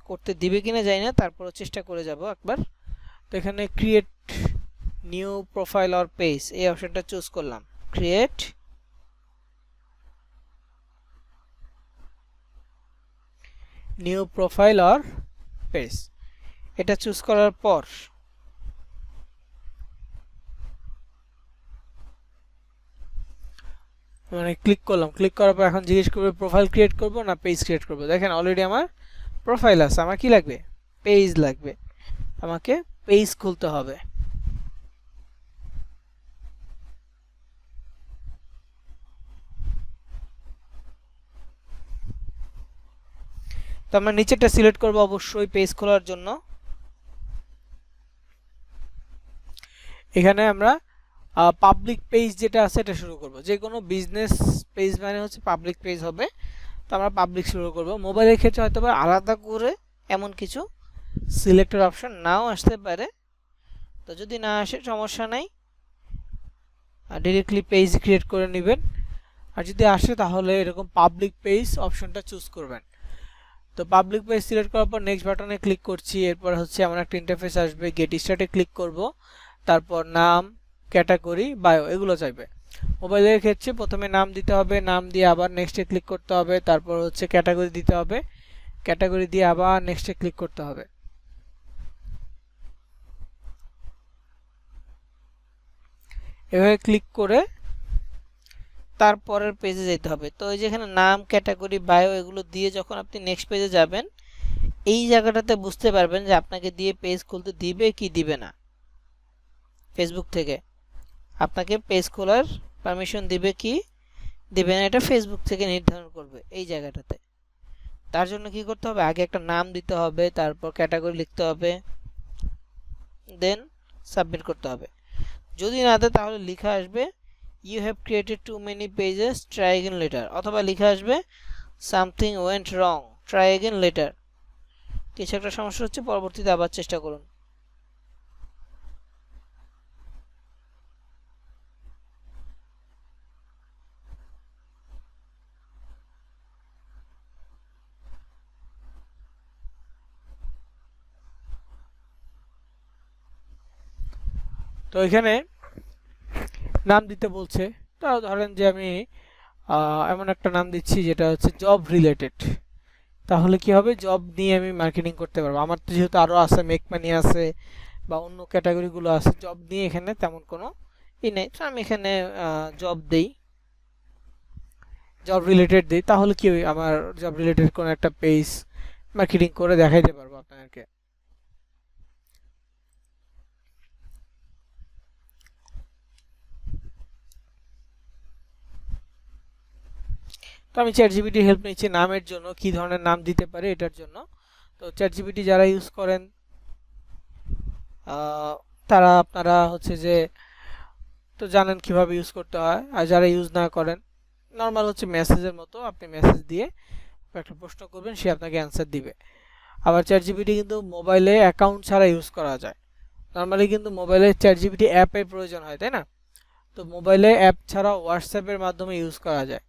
করতে দিবে কিনা জানি না, তারপরও চেষ্টা করে যাব একবার। তো এখানে create new profile or page এই অপশনটা চুজ করলাম। Create new profile or page, এটা চুজ করার পর মানে ক্লিক করলাম। ক্লিক করার পর এখন জিজ্ঞেস করবে প্রোফাইল ক্রিয়েট করব না পেজ ক্রিয়েট করব। দেখেন অলরেডি আমার প্রোফাইল আছে, আমার কি লাগবে? পেজ লাগবে। আমাকে পেজ খুলতে হবে। তো আমরা নিচেরটা সিলেক্ট করব অবশ্যই পেজ খোলার জন্য। এখানে আমরা পাবলিক পেজ যেটা আছে এটা শুরু করব। যে কোনো বিজনেস পেজ মানে হচ্ছে পাবলিক পেজ হবে, তো আমরা পাবলিক শুরু করব। মোবাইলের ক্ষেত্রে হয়তো বা আলাদা করে এমন কিছু সিলেক্টেড অপশন নাও আসতে পারে, তো যদি না আসে সমস্যা নাই, ডিরেক্টলি পেজ ক্রিয়েট করে নেবেন। আর যদি আসে তাহলে এরকম পাবলিক পেজ অপশনটা চুজ করবেন। তো পাবলিক পেজ সিলেক্ট করার পর নেক্সট বাটনে ক্লিক করছি। এরপর হচ্ছে এমন একটা ইন্টারফেস আসবে, গেট স্টার্টে ক্লিক করব। তারপর নাম, ক্যাটাগরি, বায়ো এগুলো চাইবে। মোবাইলের ক্ষেত্রে প্রথমে নাম দিতে হবে, নাম দিয়ে আবার নেক্সটে ক্লিক করতে হবে। তারপর হচ্ছে ক্যাটাগরি দিতে হবে, ক্যাটাগরি দিয়ে আবার নেক্সটে ক্লিক করতে হবে। এভাবে ক্লিক করে তারপরের পেজে যেতে হবে। তো এই যেখানে নাম, ক্যাটাগরি, বায়ো এগুলো দিয়ে যখন আপনি নেক্সট পেজে যাবেন, এই জায়গাটাতে বুঝতে পারবেন যে আপনাকে দিয়ে পেজ খুলতে দিবে কি দিবে না। ফেসবুক থেকে আপনাকে পেজ খোলার পারমিশন দিবে কি দিবে না, এটা ফেসবুক থেকে নির্ধারণ করবে এই জায়গাটাতে। তার জন্য কি করতে হবে? আগে একটা নাম দিতে হবে, তারপর ক্যাটাগরি লিখতে হবে, দেন সাবমিট করতে হবে। যদি না দেয় তাহলে লেখা আসবে you have created too many pages, try again later, অথবা লেখা আসবে something went wrong, try again later. কিছু একটা সমস্যা হচ্ছে, পরবর্তীতে আবার চেষ্টা করুন। তো এখানে নাম দিতে বলছে, তো ধরেন যে আমি এমন একটা নাম দিচ্ছি যেটা হচ্ছে জব রিলেটেড। তাহলে কি হবে? জব নিয়ে আমি মার্কেটিং করতে পারবো। আমার তো যেহেতু আরও আছে, মেক মানি আছে বা অন্য ক্যাটাগরিগুলো আছে, জব নিয়ে এখানে তেমন কোনো নেই। তো আমি এখানে জব দেই, জব রিলেটেড দিই, তাহলে কি আমার জব রিলেটেড কোনো একটা পেজ মার্কেটিং করে দেখাইতে পারবো আপনাদেরকে। তো আমি চ্যাটজিপিটির হেল্প নিচ্ছি নামের জন্য, কি ধরনের নাম দিতে পারে এটার জন্য। তো চ্যাটজিপিটি যারা ইউজ করেন তারা আপনারা হচ্ছে যে তো জানেন কিভাবে ইউজ করতে হয়। আর যারা ইউজ না করেন, নর্মাল হচ্ছে মেসেজের মতো, আপনি মেসেজ দিয়ে একটা প্রশ্ন করবেন, সে আপনাকে অ্যান্সার দিবে। আবার চ্যাটজিপিটি কিন্তু মোবাইলে অ্যাকাউন্ট ছাড়া ইউজ করা যায়। নর্মালি কিন্তু মোবাইলে চ্যাটজিপিটি অ্যাপের প্রয়োজন হয়, তাই না? তো মোবাইলে অ্যাপ ছাড়া হোয়াটসঅ্যাপের মাধ্যমে ইউজ করা যায়।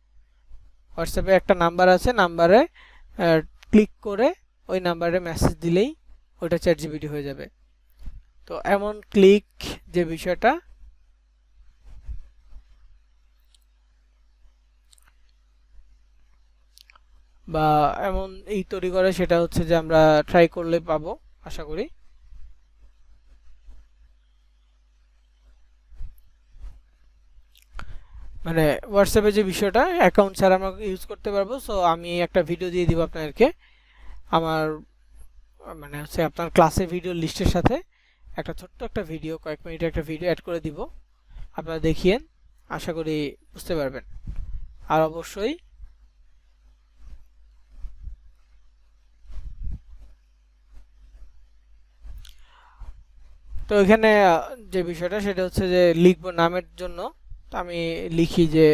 হোয়াটসঅ্যাপে একটা নাম্বার আছে, নাম্বারে ক্লিক করে ওই নাম্বারে মেসেজ দিলেই ওটা চ্যাটজিপিটি হয়ে যাবে। তো এমন ক্লিক যে বিষয়টা বা এমন এই তৈরি করে সেটা হচ্ছে যে আমরা ট্রাই করলে পাবো আশা করি। মানে হোয়াটসঅ্যাপে যে বিষয়টা অ্যাকাউন্ট ছাড়া আমরা ইউজ করতে পারবো। সো আমি একটা ভিডিও দিয়ে দিব আপনাদেরকে আমার মানে হচ্ছে আপনার ক্লাসে ভিডিও লিস্টের সাথে একটা ছোট্ট একটা ভিডিও কয়েক মিনিটের একটা ভিডিও অ্যাড করে দিব, আপনারা দেখিয়েন, আশা করি বুঝতে পারবেন। আর অবশ্যই তো এখানে যে বিষয়টা সেটা হচ্ছে যে লিখবো নামের জন্য। তো আমি লিখি যে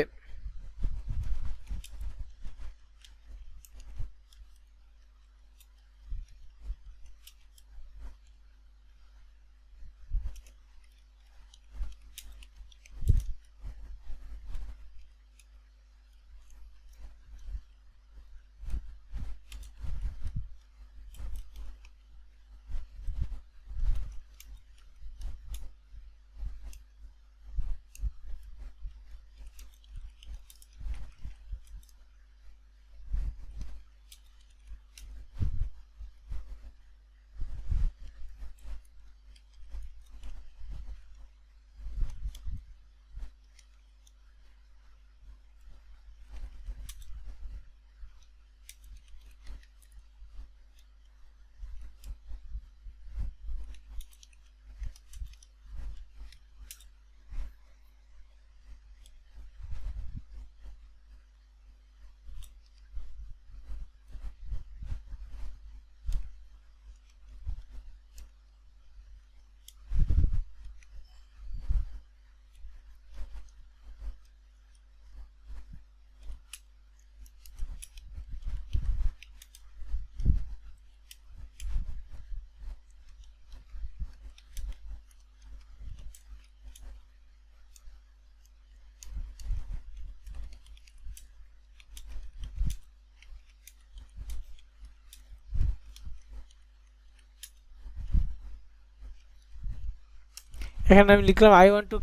এখানে আমি লিখলাম I want to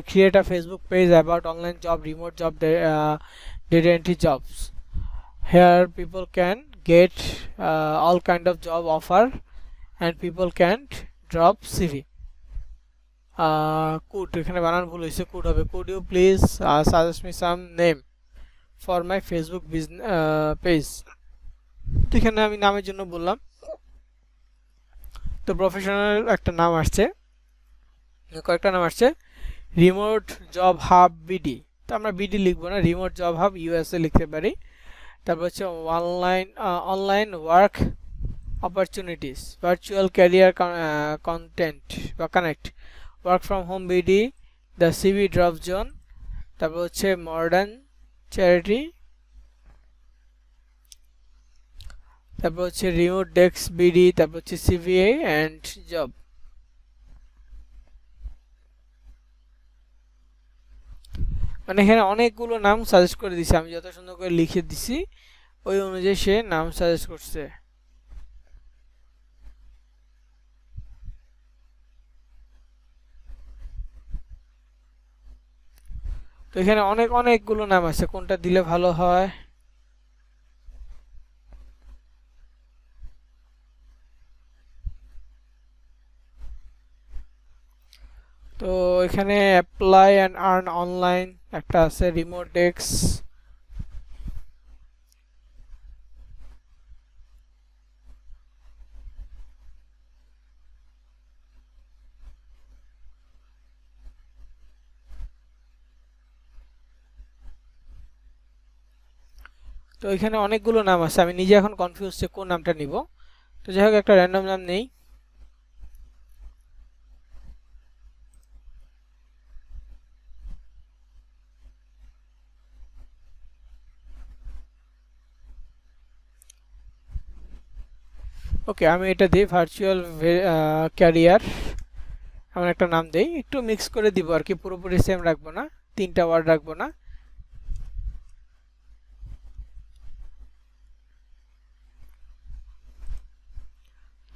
create a Facebook page about online job, remote job, data entry jobs. Here people can get all kind of job offer and people can drop CV. Could এখানে বানান ভুল হয়েছে, could হবে could you please suggest me some name for my Facebook business page. তো এখানে আমি নামের জন্য বললাম, তো প্রফেশনাল একটা নাম আসছে, কয়েকটা নাম আসছে, রিমোট জব হাব বিডি। তো আমরা বিডি লিখবো না, রিমোট জব হাব ইউএসএ লিখতে পারি। তারপর হচ্ছে online work opportunities, virtual career content বা connect, work from home BD, the CV drop zone, তারপর হচ্ছে মডার্ন চ্যারিটি, তারপর হচ্ছে রিমোট ডেস্ক বিডি, তারপর হচ্ছে সিভিএ অ্যান্ড জব। মানে এখানে অনেকগুলো নাম সাজেস্ট করে দিছে, আমি যত সুন্দর করে লিখে দিছি ওই অনুযায়ী সে নাম সাজেস্ট করছে। তো এখানে অনেকগুলো নাম আছে, কোনটা দিলে ভালো হয়? তো এখানে অ্যাপ্লাই অ্যান্ড আর্ন অনলাইন একটা আছে, রিমোট ডেস্ক, তো এখানে অনেকগুলো নাম আছে, আমি নিজে এখন কনফিউজ যে কোন নামটা নিব। তো যাই হোক একটা র্যান্ডম নাম নেই। ওকে, আমি এটা দিই ভার্চুয়াল ক্যারিয়ার, এমন একটা নাম দেই, একটু মিক্স করে দিব আর কি, পুরোপুরি সেম রাখবো না, তিনটা ওয়ার্ড রাখবো না।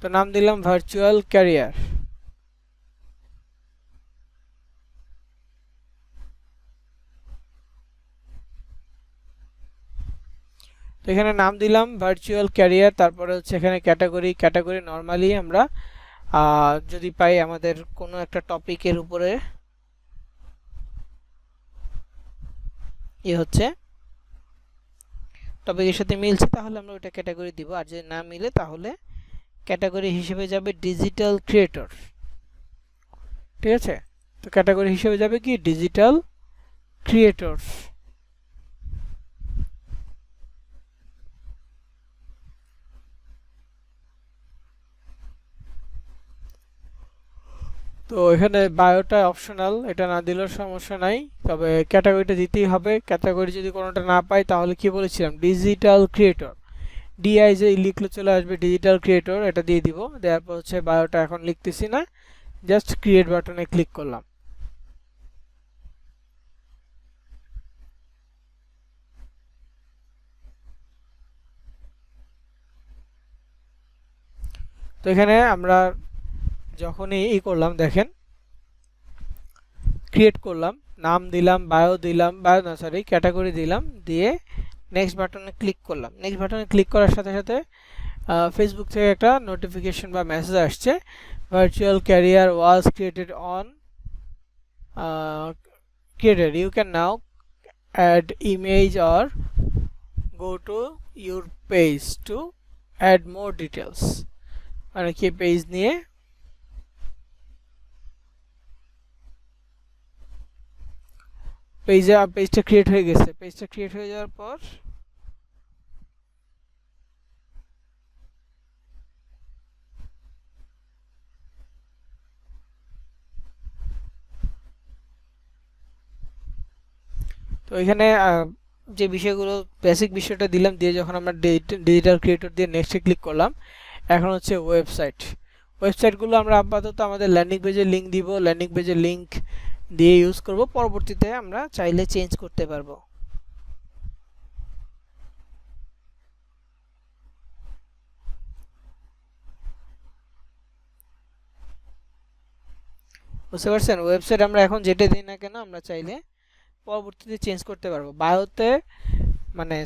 তো তো নাম দিলাম ভার্চুয়াল ক্যারিয়ার। তো এখানে নাম দিলাম ভার্চুয়াল ক্যারিয়ার, তারপরে হচ্ছে এখানে ক্যাটাগরি নরমালি আমরা যদি পাই আমাদের কোনো একটা টপিকের উপরে হচ্ছে টপিকের সাথে মিলছে তাহলে আমরা ওটা ক্যাটাগরি দিব, আর যদি না মিলে তাহলে ক্যাটাগরি হিসেবে যাবে ডিজিটাল ক্রিয়েটর। ঠিক আছে, তো ক্যাটাগরি হিসেবে যাবে কি ডিজিটাল ক্রিয়েটর। তো এখানে বায়োটা অপশনাল, এটা না দিলেও সমস্যা নাই, তবে ক্যাটাগরিটা দিতেই হবে। ক্যাটাগরি যদি কোনোটা না পাই তাহলে কি বলেছিলাম ডিজিটাল ক্রিয়েটর, ডিআই যে লিখলে চলে আসবে ডিজিটাল ক্রিয়েটর, এটা দিয়ে দিব। দেওয়ার পর হচ্ছে বায়োটা এখন লিখতেছি না, জাস্ট ক্রিয়েট বাটনে ক্লিক করলাম। তো এখানে আমরা যখনই করলাম দেখেন ক্রিয়েট করলাম, নাম দিলাম, বায়ো দিলাম, বায়ো না সরি ক্যাটাগরি দিলাম, দিয়ে নেক্সট বাটনে ক্লিক করলাম। নেক্সট বাটনে ক্লিক করার সাথে সাথে ফেসবুক থেকে একটা নোটিফিকেশন বা মেসেজ আসছে, virtual career was created on created, you can now add image or go to your page to add more details। মানে কি পেজ নিয়ে পেজটা ক্রিয়েট হয়ে গেছে। পেজটা ক্রিয়েট হয়ে যাওয়ার পর তো এখানে যে বিষয়গুলো বেসিক বিষয়টা দিলাম, দিয়ে যখন আমরা ডিজিটাল ক্রিয়েটর দিয়ে নেক্সটে ক্লিক করলাম, এখন হচ্ছে ওয়েবসাইটগুলো আমরা আপাতত আমাদের ল্যান্ডিং পেজের লিঙ্ক দিব, ল্যান্ডিং পেজের লিঙ্ক দিয়ে ইউজ করব, পরবর্তীতে আমরা চাইলে চেঞ্জ করতে পারবো। বুঝতে পারছেন, ওয়েবসাইট আমরা এখন যেটা দিই না কেন আমরা চাইলে পরবর্তীতে চেঞ্জ করতে পারবো। বায়োতে মানে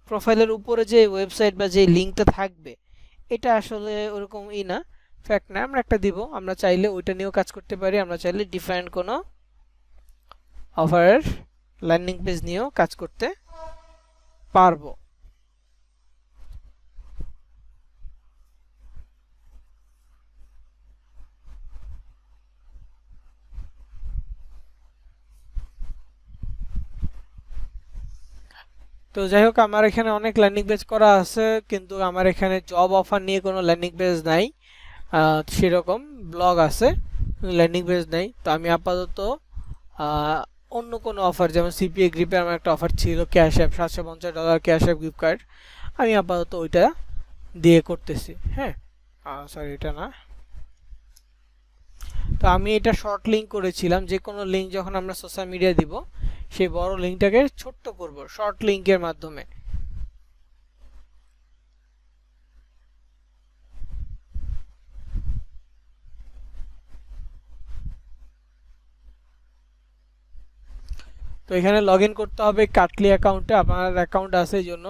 প্রোফাইলের উপরে যে ওয়েবসাইট বা যে লিঙ্কটা থাকবে এটা আসলে ওরকম না, ফ্যাক্ট না, আমরা একটা দিব, আমরা চাইলে ওইটা নিয়েও কাজ করতে পারি, আমরা চাইলে ডিফারেন্ট কোনো অফারের ল্যান্ডিং পেজ নিয়েও কাজ করতে পারবো। তো যাই হোক, আমার এখানে অনেক ল্যান্ডিং পেজ করা আছে, কিন্তু আমার এখানে জব অফার নিয়ে কোনো ল্যান্ডিং পেজ নাই, সেরকম ব্লগ আছে, ল্যান্ডিং পেজ নেই। তো আমি আপাতত অন্য কোনো অফার, যেমন সিপিএ গ্রিপে আমার একটা অফার ছিল cash app $750 cash app gift card, আমি আপাতত ওইটা দিয়ে করতেছি। হ্যাঁ সরি এটা না, তো আমি এটা শর্ট লিঙ্ক করেছিলাম, যে কোনো লিঙ্ক যখন আমরা সোশ্যাল মিডিয়া দিব সেই বড় লিঙ্কটাকে ছোট্ট করব শর্ট লিঙ্কের মাধ্যমে। তো এখানে লগ ইন করতে হবে কাটলি অ্যাকাউন্টে, আপনার অ্যাকাউন্ট আছে এই জন্য,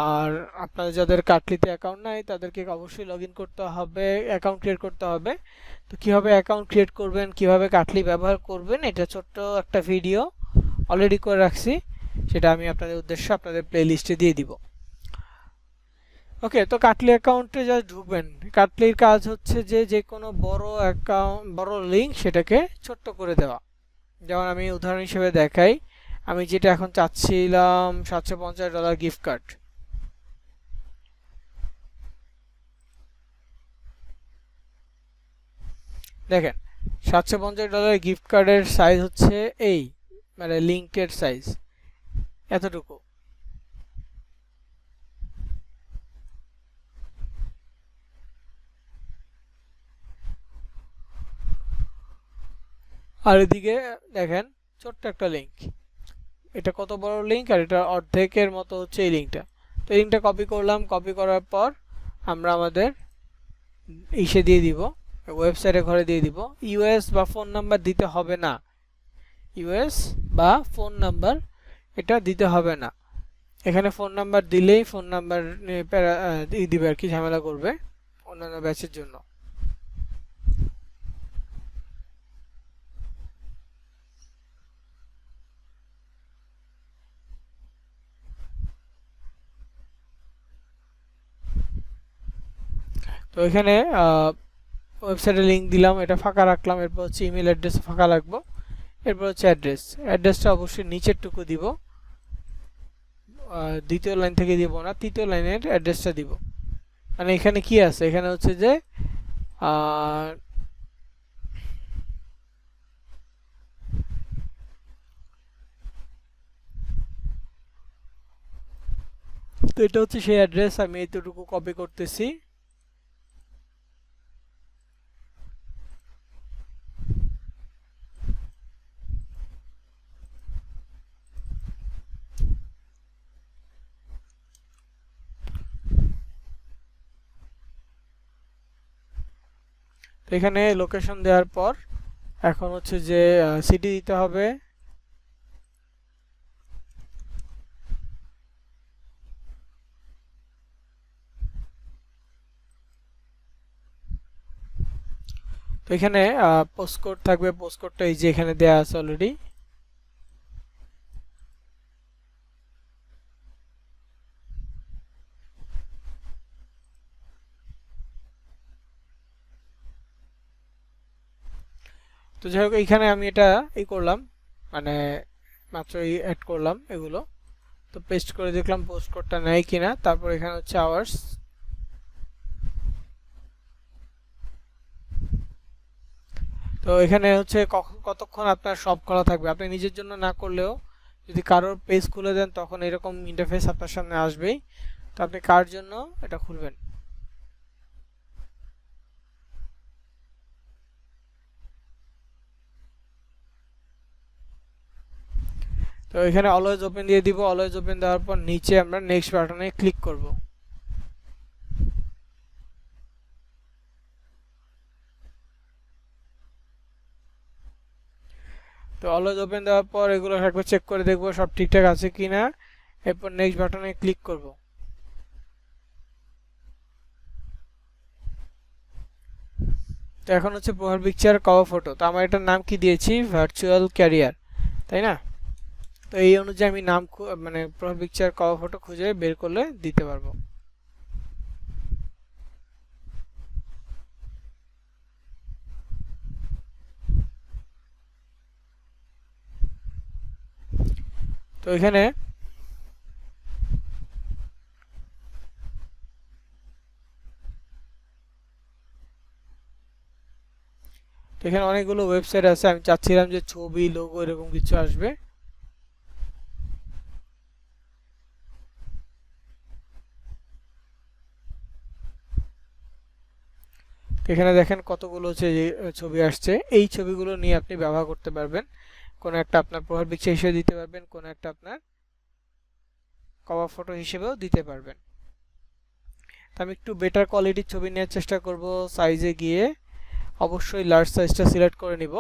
আর আপনাদের যাদের কাটলিতে অ্যাকাউন্ট নাই তাদেরকে অবশ্যই লগ ইন করতে হবে, অ্যাকাউন্ট ক্রিয়েট করতে হবে। তো কীভাবে অ্যাকাউন্ট ক্রিয়েট করবেন, কিভাবে কাটলি ব্যবহার করবেন, এটা ছোট্ট একটা ভিডিও অলরেডি করে রাখছি, সেটা আমি আপনাদের উদ্দেশ্যে আপনাদের প্লে লিস্টে দিয়ে দিব। ওকে, তো কাটলি অ্যাকাউন্টে যা ঢুকবেন, কাটলির কাজ হচ্ছে যে কোনো বড় অ্যাকাউন্ট বড় লিঙ্ক সেটাকে ছোট্ট করে দেওয়া। যেমন আমি উদাহরণ হিসেবে দেখাই, আমি যেটা এখন চাচ্ছিলাম $750 গিফট কার্ড, দেখেন $750 গিফট কার্ডের সাইজ হচ্ছে এই, মানে লিঙ্কের সাইজ এতটুকু। আর এদিকে দেখেন ছোট্ট একটা লিঙ্ক, এটা কত বড় লিঙ্ক, আর এটা অর্ধেকের মতো হচ্ছে এই লিঙ্কটা। তো এই লিঙ্কটা কপি করলাম, কপি করার পর আমরা আমাদের ইসে দিয়ে দিব, ওয়েবসাইটে ঘরে দিয়ে দিব। ইউএস বা ফোন নাম্বার দিতে হবে না, ইউএস বা ফোন নাম্বার এটা দিতে হবে না। এখানে ফোন নাম্বার দিলেই ফোন নাম্বার দিবে আর কি, ঝামেলা করবে অন্যান্য ব্যাচের জন্য। তো এখানে ওয়েবসাইটে লিঙ্ক দিলাম, এটা ফাঁকা রাখলাম। এরপর হচ্ছে ইমেল অ্যাড্রেস ফাঁকা রাখবো। এরপর হচ্ছে অ্যাড্রেসটা অবশ্যই নিচের টুকু দিব, দ্বিতীয় লাইন থেকে দিব না, তৃতীয় লাইনের অ্যাড্রেসটা দিব। মানে এখানে কি আছে, এখানে হচ্ছে যে তো এটা হচ্ছে সেই অ্যাড্রেস, আমি এইটুকু কপি করতেছি। তো এখানে লোকেশন দেওয়ার পর এখন হচ্ছে যে সিটি দিতে হবে। তো এখানে পোস্টকোড থাকবে, পোস্টকোডটা এই যে এখানে দেওয়া আছে অলরেডি। তো যাই হোক, এইখানে আমি এটা করলাম, মানে মাত্রই অ্যাড করলাম এগুলো। তো পেস্ট করে দেখলাম পোস্টকোডটা নেয় কিনা। তারপর এখানে হচ্ছে আওয়ার্স, তো এখানে হচ্ছে কতক্ষণ আপনার শপ খোলা থাকবে। আপনি নিজের জন্য না করলেও যদি কারোর পেজ খুলে দেন তখন এরকম ইন্টারফেস আপনার সামনে আসবেই। তো আপনি কার জন্য এটা খুলবেন। তো এখানে অলওয়েজ ওপেন দিয়ে দিব। অলওয়েজ ওপেন দেওয়ার পর নিচে আমরা নেক্সট বাটনে ক্লিক করব। তো অলওয়েজ ওপেন দেওয়ার পর এগুলো একবার চেক করে দেখব সব ঠিকঠাক আছে কিনা। এরপর নেক্সট বাটনে ক্লিক করব। তো এখন হচ্ছে প্রোফাইল পিকচার, কভার ফটো। তো আমার এটার নাম কি দিয়েছি, ভার্চুয়াল ক্যারিয়ার, তাই না? তো এই অনুযায়ী আমি নাম মানে প্রোফাইল পিকচার কভার ফটো খুঁজে বের করলে দিতে পারবো। তো এখানে অনেকগুলো ওয়েবসাইট আছে, আমি চাচ্ছিলাম যে ছবি, লোগো এরকম কিছু আসবে। এখানে দেখেন কতগুলো হচ্ছে ছবি আসছে। এই ছবিগুলো নিয়ে আপনি ব্যবহার করতে পারবেন। কোনো একটা আপনার প্রোফাইল পিকচার হিসেবে দিতে পারবেন, কোনো একটা আপনার কভার ফটো হিসেবেও দিতে পারবেন। তো আমি একটু বেটার কোয়ালিটির ছবি নেওয়ার চেষ্টা করব। সাইজে গিয়ে অবশ্যই লার্জ সাইজটা সিলেক্ট করে নিব।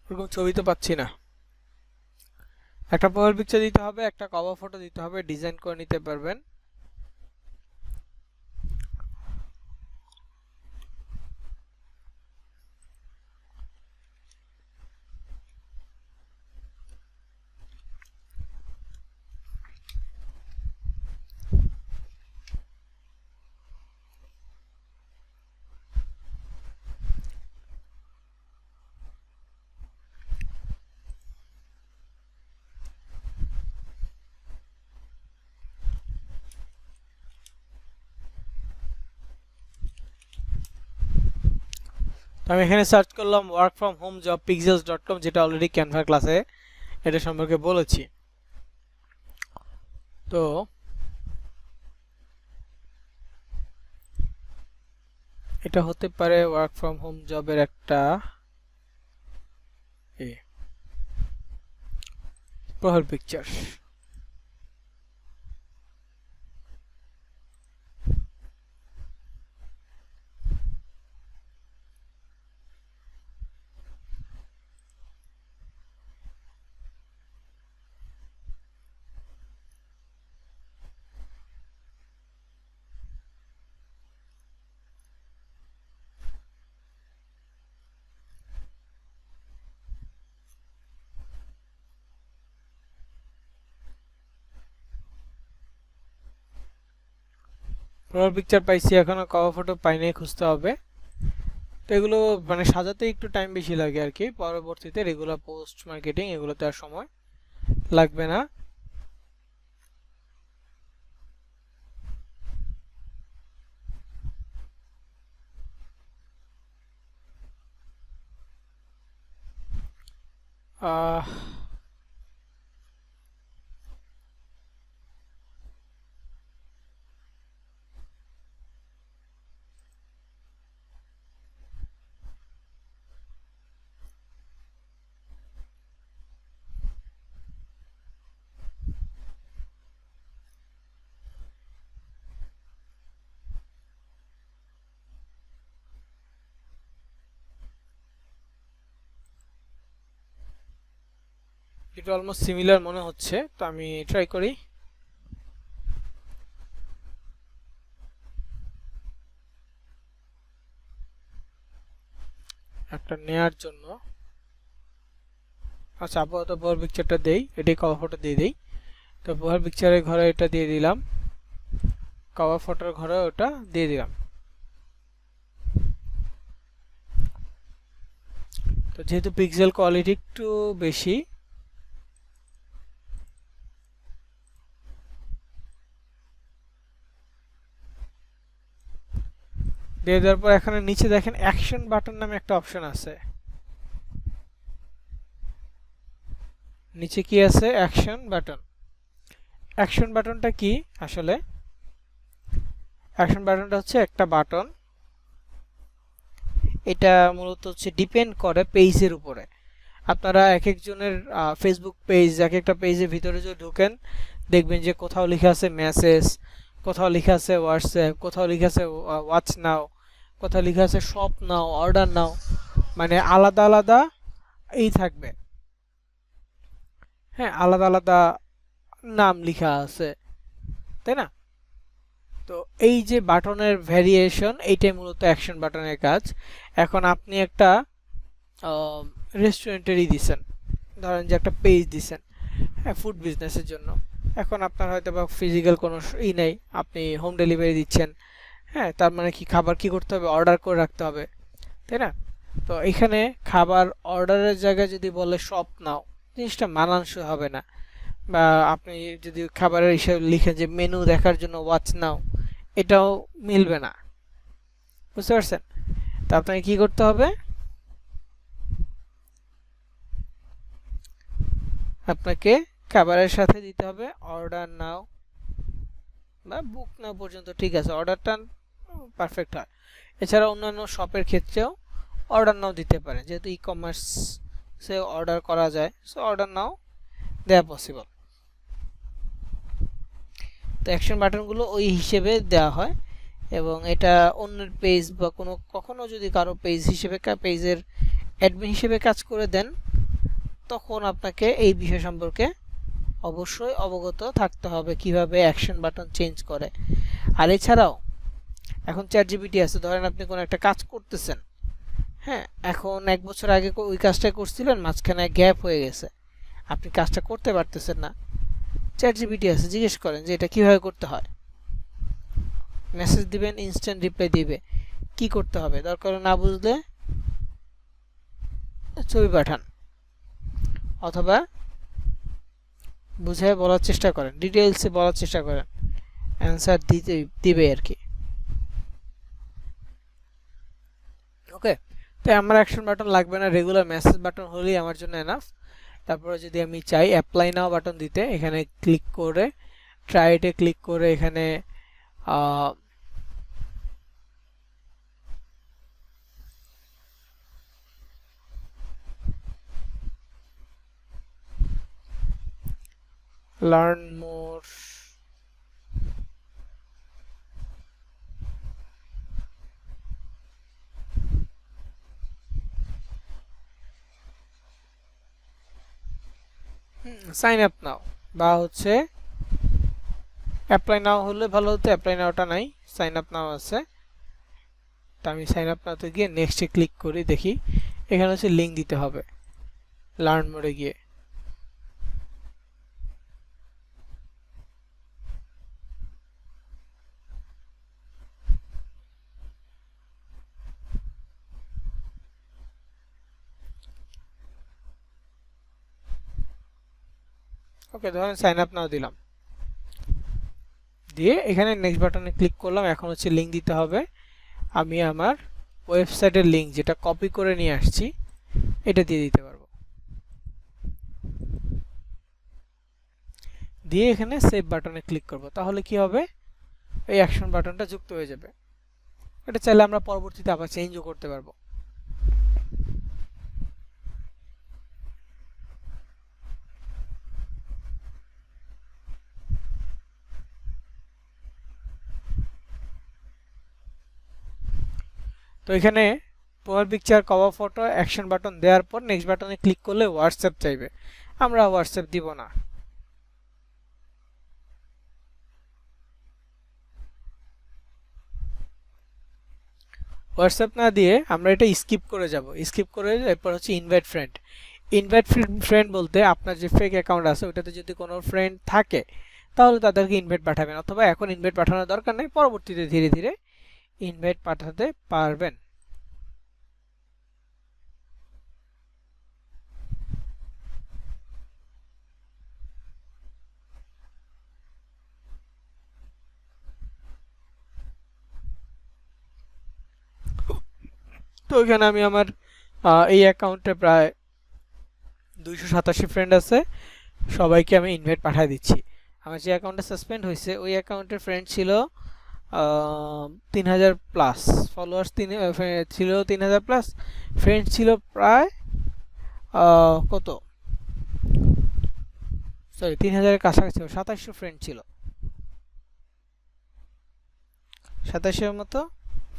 ওরকম ছবি তো পাচ্ছি না। একটা প্রোফাইল পিকচার দিতে হবে, একটা কভার ফটো দিতে হবে, ডিজাইন করে নিতে পারবেন। তো আমি এখানে সার্চ করলাম work from home job pixels.com, যেটা অলরেডি ক্যানভা ক্লাসে এটা সম্পর্কে বলেছি। তো এটা হতে পারে ওয়ার্ক ফ্রম হোম জবের একটা প্রোফাইল পিকচার। প্রোফাইল পিকচার পাইছি, এখনো কভার ফটো পাইনি, খুঁজতে হবে। তো এগুলো মানে সাজাতে একটু টাইম বেশি লাগে আর কি, পরবর্তীতে রেগুলার পোস্ট মার্কেটিং এগুলোতে আর সময় লাগবে না। এটা অলমোস্ট সিমিলার মনে হচ্ছে, তো আমি ট্রাই করি। একটা নেয়ার জন্য আচ্ছা আপাতত প্রোফাইল পিকচারটা দেই, এটাই কভার ফটো দিয়ে দেই। তো প্রোফাইল পিকচারের ঘরে এটা দিয়ে দিলাম, কভার ফটোর ঘরে ওটা দিয়ে দিলাম। তো যেহেতু পিক্সেল কোয়ালিটি একটু বেশি, দিয়ে দেওয়ার পর এখানে নিচে দেখেন অ্যাকশন বাটন নামে একটা অপশন আছে। নিচে কি আছে? Action button. অ্যাকশন বাটনটা কি আসলে? অ্যাকশন বাটনটা হচ্ছে একটা বাটন, এটা মূলত হচ্ছে ডিপেন্ড করে পেজের উপরে। আপনারা এক একজনের ফেসবুক পেজ, এক একটা পেজের ভিতরে যদি ঢোকেন দেখবেন যে কোথাও লেখা আছে মেসেজ, কোথাও লেখা আছে হোয়াটসঅ্যাপ, কোথাও লেখা আছে ওয়াচ নাও, কোথাও লেখা আছে শপ নাও, অর্ডার নাও, মানে আলাদা আলাদা এই থাকবে। হ্যাঁ, আলাদা আলাদা নাম লেখা আছে, তাই না? তো এই যে বাটনের ভ্যারিয়েশন, এইটাই মূলত অ্যাকশন বাটনের কাজ। এখন আপনি একটা রেস্টুরেন্টেরই দিছেন, ধরেন যে একটা পেজ দিছেন, হ্যাঁ, ফুড বিজনেসের জন্য। এখন আপনার হয়তো বা ফিজিক্যাল কোনো নেই, আপনি হোম ডেলিভারি দিচ্ছেন, হ্যাঁ, তার মানে কি খাবার কি করতে হবে? অর্ডার করে রাখতে হবে, তাই না? তো এখানে খাবার অর্ডারের জায়গায় যদি বলে শপ নাও, জিনিসটা মানানসই হবে না। বা আপনি যদি খাবারের হিসেবে লিখেন যে মেনু দেখার জন্য ওয়াচ নাও, এটাও মিলবে না, বুঝতে পারছেন? তো আপনাকে কি করতে হবে? আপনাকে খাবারের সাথে দিতে হবে অর্ডার নাও বা বুক নাও পর্যন্ত, ঠিক আছে, অর্ডারটা পারফেক্ট হয়। এছাড়া অন্যান্য শপের ক্ষেত্রেও অর্ডার নাও দিতে পারে, যেহেতু ই কমার্সে অর্ডার করা যায়, সো অর্ডার নাও দেওয়া পসিবল। তো অ্যাকশন বাটনগুলো ওই হিসেবে দেওয়া হয়, এবং এটা অন্যের পেজ বা কোনো কখনো যদি কারো পেজ হিসেবে পেজের অ্যাডমিন হিসেবে কাজ করে দেন, তখন আপনাকে এই বিষয় সম্পর্কে অবশ্যই অবগত থাকতে হবে কিভাবে অ্যাকশন বাটন চেঞ্জ করে। আর এছাড়াও এখন চ্যাটজিপিটি আছে, ধরেন আপনি কোনো একটা কাজ করতেছেন, হ্যাঁ, এখন 1 বছর আগে ওই কাজটা করছিলেন, মাঝখানে গ্যাপ হয়ে গেছে, আপনি কাজটা করতে পারতেছেন না, চ্যাটজিপিটি আছে, জিজ্ঞেস করেন যে এটা কিভাবে করতে হয়, মেসেজ দিবেন, ইনস্ট্যান্ট রিপ্লাই দিবে। কি করতে হবে দরকার না বুঝলে ছবি পাঠান, অথবা বুঝে বলার চেষ্টা করেন, ডিটেইলসে বলার চেষ্টা করেন, অ্যান্সার দিবে আর কি। ওকে, তো তো আমার অ্যাকশন বাটন লাগবে না, রেগুলার মেসেজ বাটন হলেই আমার জন্য এনাফ। তারপরে যদি আমি চাই অ্যাপ্লাই নাও বাটন দিতে, এখানে ক্লিক করে ট্রাইটে ক্লিক করে এখানে learn more sign up now বা হচ্ছে অ্যাপ্লাই নাও হলে ভালো হতো, অ্যাপ্লাই নাওটা নাই, সাইন আপ নাও আছে। তো আমি সাইন আপ নাওতে গিয়ে নেক্সটে ক্লিক করি, দেখি এখানে হচ্ছে লিঙ্ক দিতে হবে লার্ন মোডে গিয়ে। ওকে, ধরেন সাইন আপ নাও দিলাম, দিয়ে এখানে নেক্সট বাটনে ক্লিক করলাম। এখন হচ্ছে লিঙ্ক দিতে হবে। আমি আমার ওয়েবসাইটের লিঙ্ক যেটা কপি করে নিয়ে আসছি এটা দিয়ে দিতে পারবো, দিয়ে এখানে সেভ বাটনে ক্লিক করব। তাহলে কি হবে, এই অ্যাকশন বাটনটা যুক্ত হয়ে যাবে। এটা চাইলে আমরা পরবর্তীতে আবার চেঞ্জও করতে পারবো। তো এখানে profile picture, cover photo, action button দেওয়ার পর নেক্সট বাটনে ক্লিক করলে হোয়াটসঅ্যাপ চাইবে, আমরা হোয়াটসঅ্যাপ দিব না। হোয়াটসঅ্যাপ না দিয়ে আমরা এটা স্কিপ করে যাব, স্কিপ করে এরপর হচ্ছে ইনভাইট ফ্রেন্ড। ইনভাইট ফ্রেন্ড বলতে আপনার যে ফেক অ্যাকাউন্ট আছে ওটাতে যদি কোনো ফ্রেন্ড থাকে তাহলে তাদেরকে ইনভাইট পাঠাবেন, অথবা এখন ইনভাইট পাঠানোর দরকার নেই, পরবর্তীতে ধীরে ধীরে ইনভাইট পাঠাতে পারবেন। তো এখানে আমি আমার এই অ্যাকাউন্টে প্রায় 287 ফ্রেন্ড আছে, সবাইকে আমি ইনভাইট পাঠিয়ে দিচ্ছি। আমার যে অ্যাকাউন্টটা সাসপেন্ড হয়েছে ওই অ্যাকাউন্টের ফ্রেন্ড ছিল 3000 প্লাস, ফলোয়ার্স ছিল 3000 প্লাস, ফ্রেন্ড ছিল প্রায় কত, সরি 3000-এর কাছাকাছি 2700 ফ্রেন্ড ছিল, 2700-এর মতো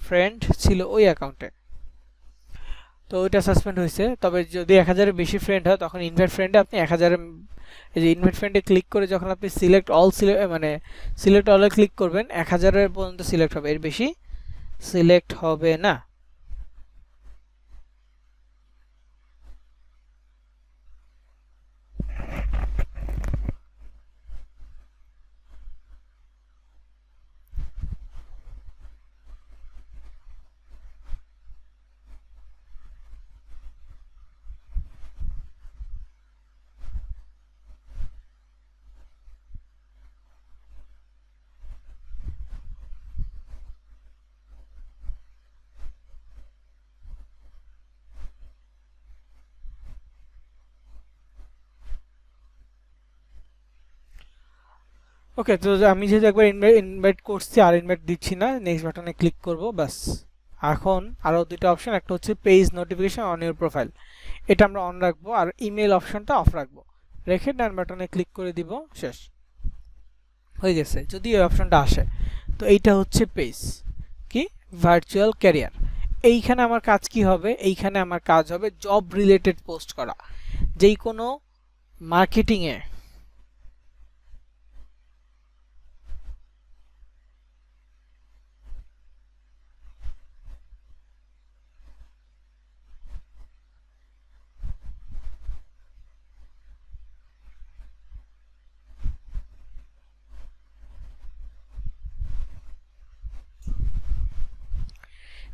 ফ্রেন্ড ছিল ওই অ্যাকাউন্টে। তো ওইটা সাসপেন্ড হয়েছে। তবে যদি 1000-এর বেশি ফ্রেন্ড হয় তখন ইনভাইট ফ্রেন্ডে আপনি 1000-এর, এই যে ইনভাইট ফ্রেন্ডে ক্লিক করে যখন আপনি সিলেক্ট অল মানে সিলেক্ট অলে ক্লিক করবেন 1000-এর পর্যন্ত সিলেক্ট হবে, এর বেশি সিলেক্ট হবে না। ওকে, তো আমি যেহেতু একবার ইনভাইট করছি আর ইনভাইট দিচ্ছি না, নেক্সট বাটনে ক্লিক করব ব্যাস। এখন আরও দুটো অপশন, একটা হচ্ছে page notification on your profile, এটা আমরা অন রাখবো, আর ইমেল অপশনটা অফ রাখবো, রেখে ডান বাটনে ক্লিক করে দিব, শেষ হয়ে গেছে যদি এই অপশনটা আসে। তো এইটা হচ্ছে পেজ কি ভার্চুয়াল ক্যারিয়ার। এইখানে আমার কাজ কি হবে, এইখানে আমার কাজ হবে জব রিলেটেড পোস্ট করা, যেই কোনো মার্কেটিংয়ে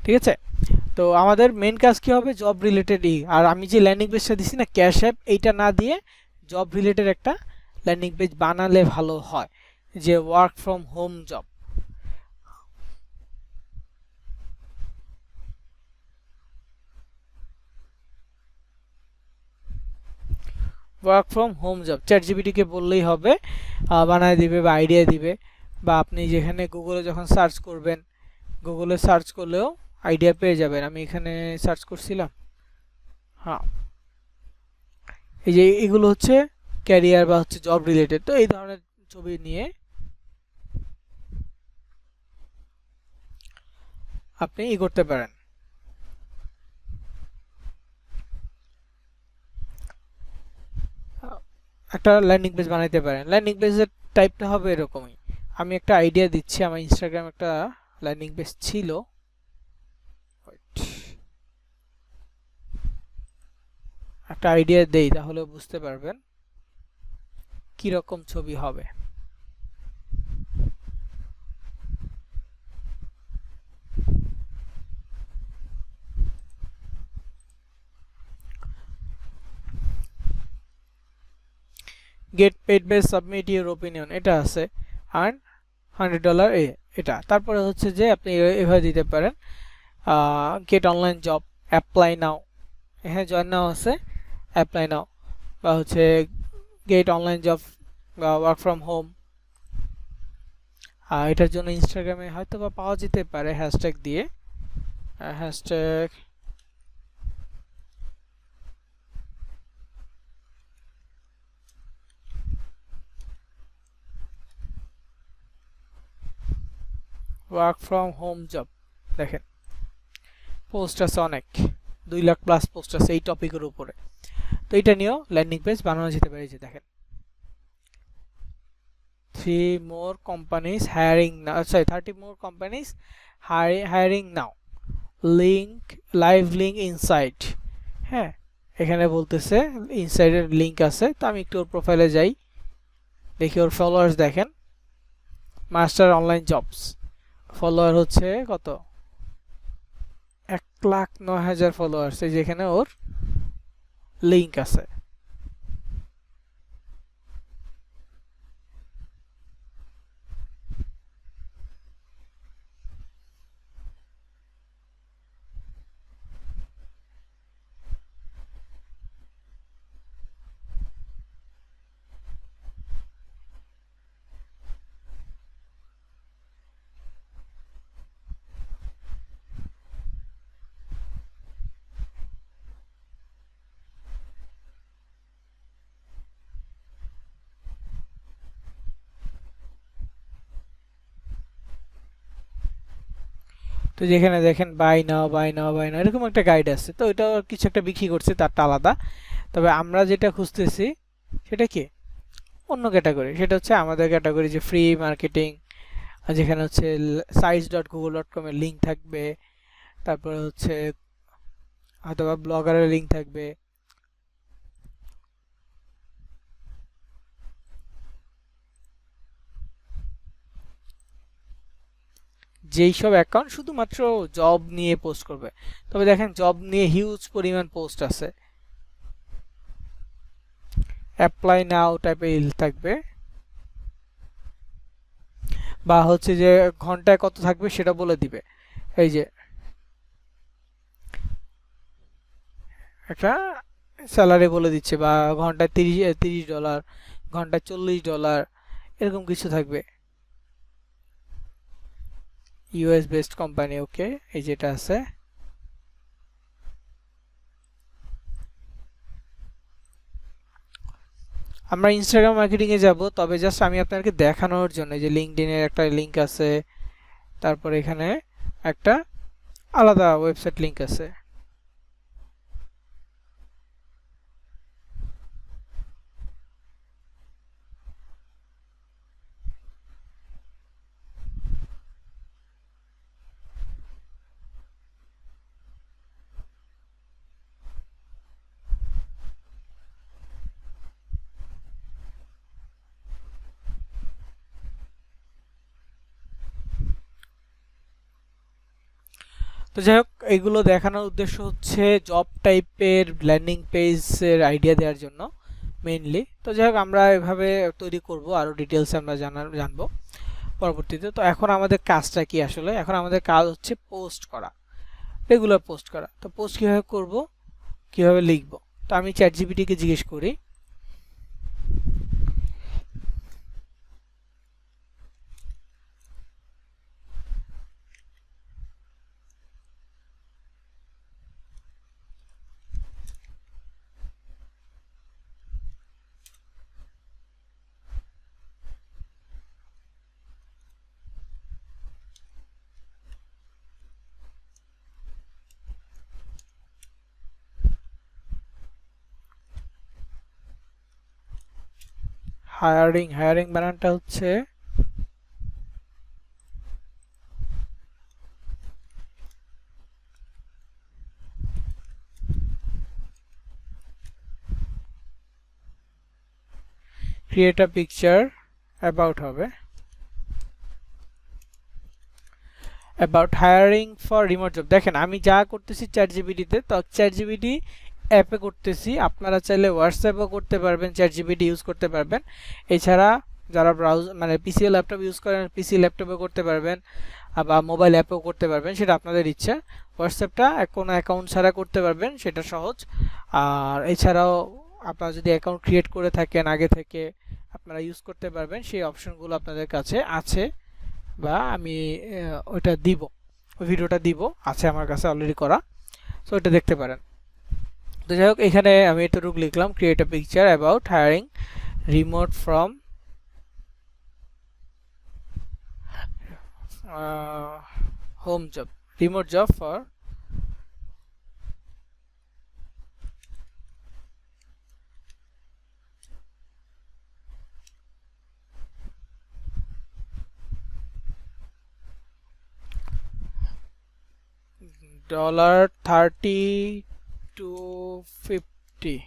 ঠিক আছে। তো আমাদের মেন কাজ কি হবে, জব রিলেটেড। আর আমি যে ল্যান্ডিং পেজটা দিছি না ক্যাশ অ্যাপ, এইটা না দিয়ে জব রিলেটেড একটা ল্যান্ডিং পেজ বানালে ভালো হয়, যে work from home job. Work from home job chat জিপিটিকে বললেই হবে, বানায় দিবে বা আইডিয়া দিবে। বা আপনি যেখানে গুগলে যখন সার্চ করবেন, গুগলে সার্চ করলেও আইডিয়া পেয়ে যাবেন। আমি এখানে সার্চ করছিলাম, হ্যাঁ এই যে এগুলো হচ্ছে ক্যারিয়ার বা হচ্ছে জব রিলেটেড। তো এই ধরনের ছবি নিয়ে আপনি করতে পারেন। একটা ল্যান্ডিং পেজ বানাইতে পারেন। ল্যান্ডিং পেজের টাইপটা হবে এরকমই। আমি একটা আইডিয়া দিচ্ছি, আমার ইনস্টাগ্রাম একটা ল্যান্ডিং পেজ ছিল, একটা আইডিয়া দেই তাহলে বুঝতে পারবেন কি রকম ছবি হবে। Get paid by submit your opinion এটা আছে, আর $100 এটা। তারপরে হচ্ছে যে আপনি এভাবে দিতে পারেন, get online job, apply now, হ্যাঁ জয়েন নাও আছে, অ্যাপ্লাই নাও। বা হচ্ছে গেট অনলাইন জব বা ওয়ার্ক ফ্রম হোম। এটার জন্য ইনস্টাগ্রামে হয়তো বা পাওয়া যেতে পারে হ্যাশট্যাগ দিয়ে, hashtag work from home job. দেখেন পোস্ট আছে অনেক, 2 লাখ প্লাস পোস্ট আছে এই টপিকের উপরে। তো এটা নিয়েও ল্যান্ডিং পেজ বানানো যেতে পারে। যে দেখেন 3 more companies hiring now, sorry 30 more companies hiring now, link live link inside। হ্যাঁ এখানে বলতেছে ইনসাইডের লিংক আছে। তো আমি একটু ওর প্রোফাইলে যাই, দেখি ওর ফলোয়ার্স দেখেন, মাস্টার অনলাইন জবস ফলোয়ার হচ্ছে কত, 1,09,000 ফলোয়ার্স। এই যেখানে ওর লিংক আছে। তো যেখানে দেখেন buy now buy now buy now এরকম একটা গাইড আছে। তো এটা কিছু একটা বিক্রি করছে, তারটা আলাদা। তবে আমরা যেটা খুঁজতেছি সেটা কি অন্য ক্যাটাগরি, সেটা হচ্ছে আমাদের ক্যাটাগরি যে ফ্রি মার্কেটিং, যেখানে হচ্ছে sites.google.com এর লিঙ্ক থাকবে, তারপরে হচ্ছে অথবা ব্লগারের লিঙ্ক থাকবে। যেই সব অ্যাকাউন্ট শুধুমাত্র জব নিয়ে পোস্ট করবে। তবে দেখেন জব নিয়ে হিউজ পরিমাণ পোস্ট আছে, অ্যাপ্লাই নাও টাইপের থাকবে, বা হচ্ছে যে ঘন্টায় কত থাকবে সেটা বলে দিবে। এই যে একটা স্যালারি বলে দিচ্ছে, বা ঘন্টায় $30, ঘন্টায় $40 এরকম কিছু থাকবে। ইউএস বেসড কোম্পানি, ওকে এই যেটা আছে। আমরা ইনস্টাগ্রাম মার্কেটিং এ যাব, তবে জাস্ট আমি আপনাদেরকে দেখানোর জন্য যে লিঙ্কডইনের একটা লিংক আছে, তারপর এখানে একটা আলাদা ওয়েবসাইট লিংক আছে। তো যাই হোক এগুলো দেখানোর উদ্দেশ্য হচ্ছে জব টাইপের ল্যান্ডিং পেজের আইডিয়া দেওয়ার জন্য মেইনলি। তো যাই হোক আমরা এভাবে তৈরি করব, আরও ডিটেলসে আমরা জানবো পরবর্তীতে। তো এখন আমাদের কাজটা কি আসলে, এখন আমাদের কাজ হচ্ছে পোস্ট করা, রেগুলার পোস্ট করা। তো পোস্ট কীভাবে করব, কীভাবে লিখব? তো আমি চ্যাট জিপিটিকে জিজ্ঞেস করি হায়ারিং, হায়ারিং বানানটা হচ্ছে ক্রিয়েট আ পিকচার, অ্যাবাউট হবে about hiring for remote job. দেখেন আমি যা করতেছি চ্যাট জিপিটিতে, তো চ্যাট জিপিটি অ্যাপে করতেছি, আপনারা চাইলে হোয়াটসঅ্যাপও করতে পারবেন, চ্যাট জিপিটি ইউজ করতে পারবেন। এছাড়া যারা ব্রাউজার মানে পিসি ল্যাপটপ ইউজ করেন পিসি ল্যাপটপে করতে পারবেন, বা মোবাইল অ্যাপেও করতে পারবেন, সেটা আপনাদের ইচ্ছা। হোয়াটসঅ্যাপটা কোনো অ্যাকাউন্ট ছাড়া করতে পারবেন, সেটা সহজ। আর এছাড়াও আপনারা যদি অ্যাকাউন্ট ক্রিয়েট করে থাকেন আগে থেকে, আপনারা ইউজ করতে পারবেন, সেই অপশনগুলো আপনাদের কাছে আছে, বা আমি ওইটা দিব, ওই ভিডিওটা দিব, আছে আমার কাছে অলরেডি করা, সো ওইটা দেখতে পারেন। তো যাই হোক, এখানে আমি এতটুকু লিখলাম, create a picture about hiring remote from home job, remote job for $30 to $50।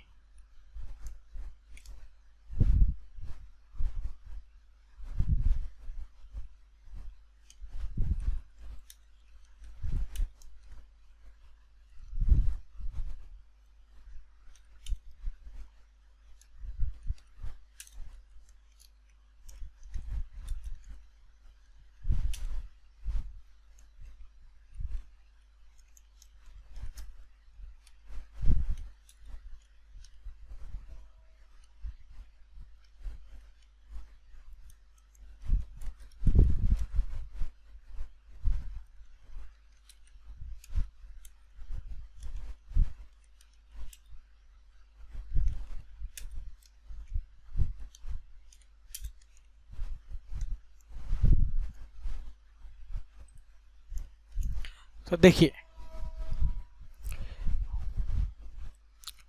তো দেখি,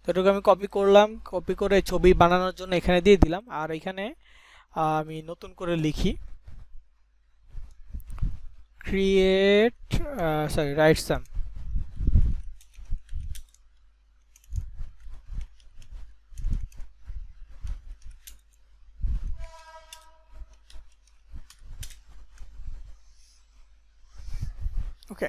তো এটুকু আমি কপি করলাম, কপি করে ছবি বানানোর জন্য এখানে দিয়ে দিলাম। আর এখানে আমি নতুন করে লিখি, ক্রিয়েট সরি রাইট সাম, ওকে।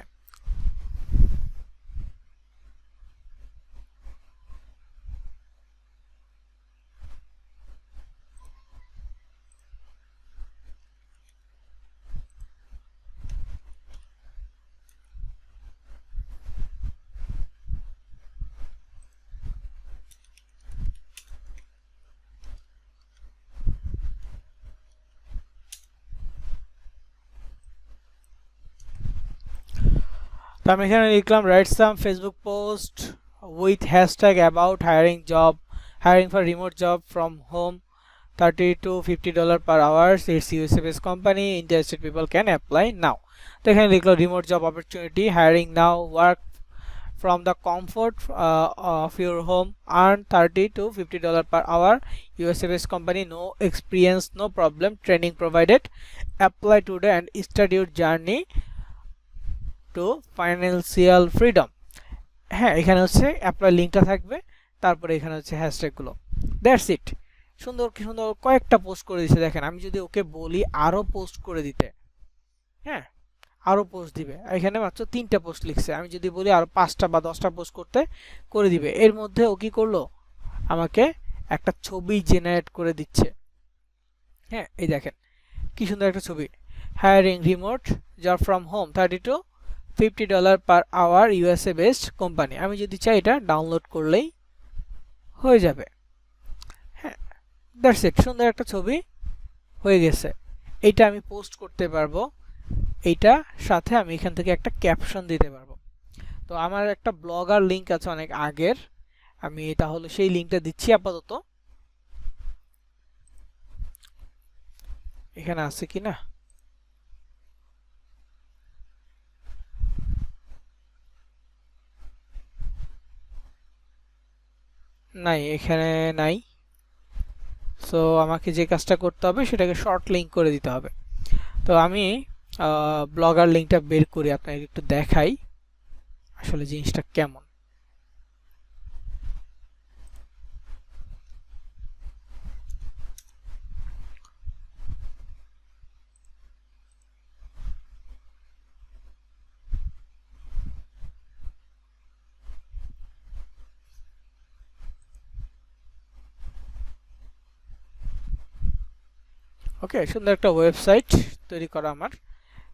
তো আমি এখানে লিখলাম write some Facebook post with hashtag about hiring job, hiring for remote job from home, $30 to $50 per hour, it's USA based company, interested people can apply now। তো এখানে লিখলো remote job opportunity, hiring now, work from the comfort of your home, earn $30 to $50 per hour, USA based company, no experience no problem, training provided, apply today and start your journey to financial freedom। হ্যাঁ, এখানে হচ্ছে apply লিঙ্কটা থাকবে, তারপরে এখানে হচ্ছে হ্যাশট্যাগুলো, that's it. সুন্দর কি সুন্দর কয়েকটা পোস্ট করে দিচ্ছে, দেখেন আমি যদি ওকে বলি আরো পোস্ট করে দিতে, হ্যাঁ আরো পোস্ট দিবে, এখানে মাত্র 3টা পোস্ট লিখছে, আমি যদি বলি আরো 5টা বা 10টা পোস্ট করতে, করে দিবে। এর মধ্যে ও কি করলো, আমাকে একটা ছবি জেনারেট করে দিচ্ছে। হ্যাঁ, এই দেখেন কি সুন্দর একটা ছবি, hiring remote job from home, $30 to $50 per hour, USA based company. আমি যদি চাই এটা ডাউনলোড করলেই হয়ে যাবে। হ্যাঁ, দ্যাটস ইট, সুন্দর একটা ছবি হয়ে গেছে। এইটা আমি পোস্ট করতে পারবো, এইটা সাথে আমি এখান থেকে একটা ক্যাপশন দিতে পারবো। তো আমার একটা ব্লগার লিংক আছে অনেক আগের, আমি তাহলে সেই লিংকটা দিচ্ছি আপাতত, এখানে আছে কি না, নাই এখানে নাই, সো আমাকে যে কাজটা করতে হবে সেটাকে শর্ট লিঙ্ক করে দিতে হবে। তো আমি ব্লগার লিঙ্কটা বের করি, আপনাকে একটু দেখাই আসলে জিনিসটা কেমন। ওকে, সুন্দর একটা ওয়েবসাইট তৈরি করা আমার।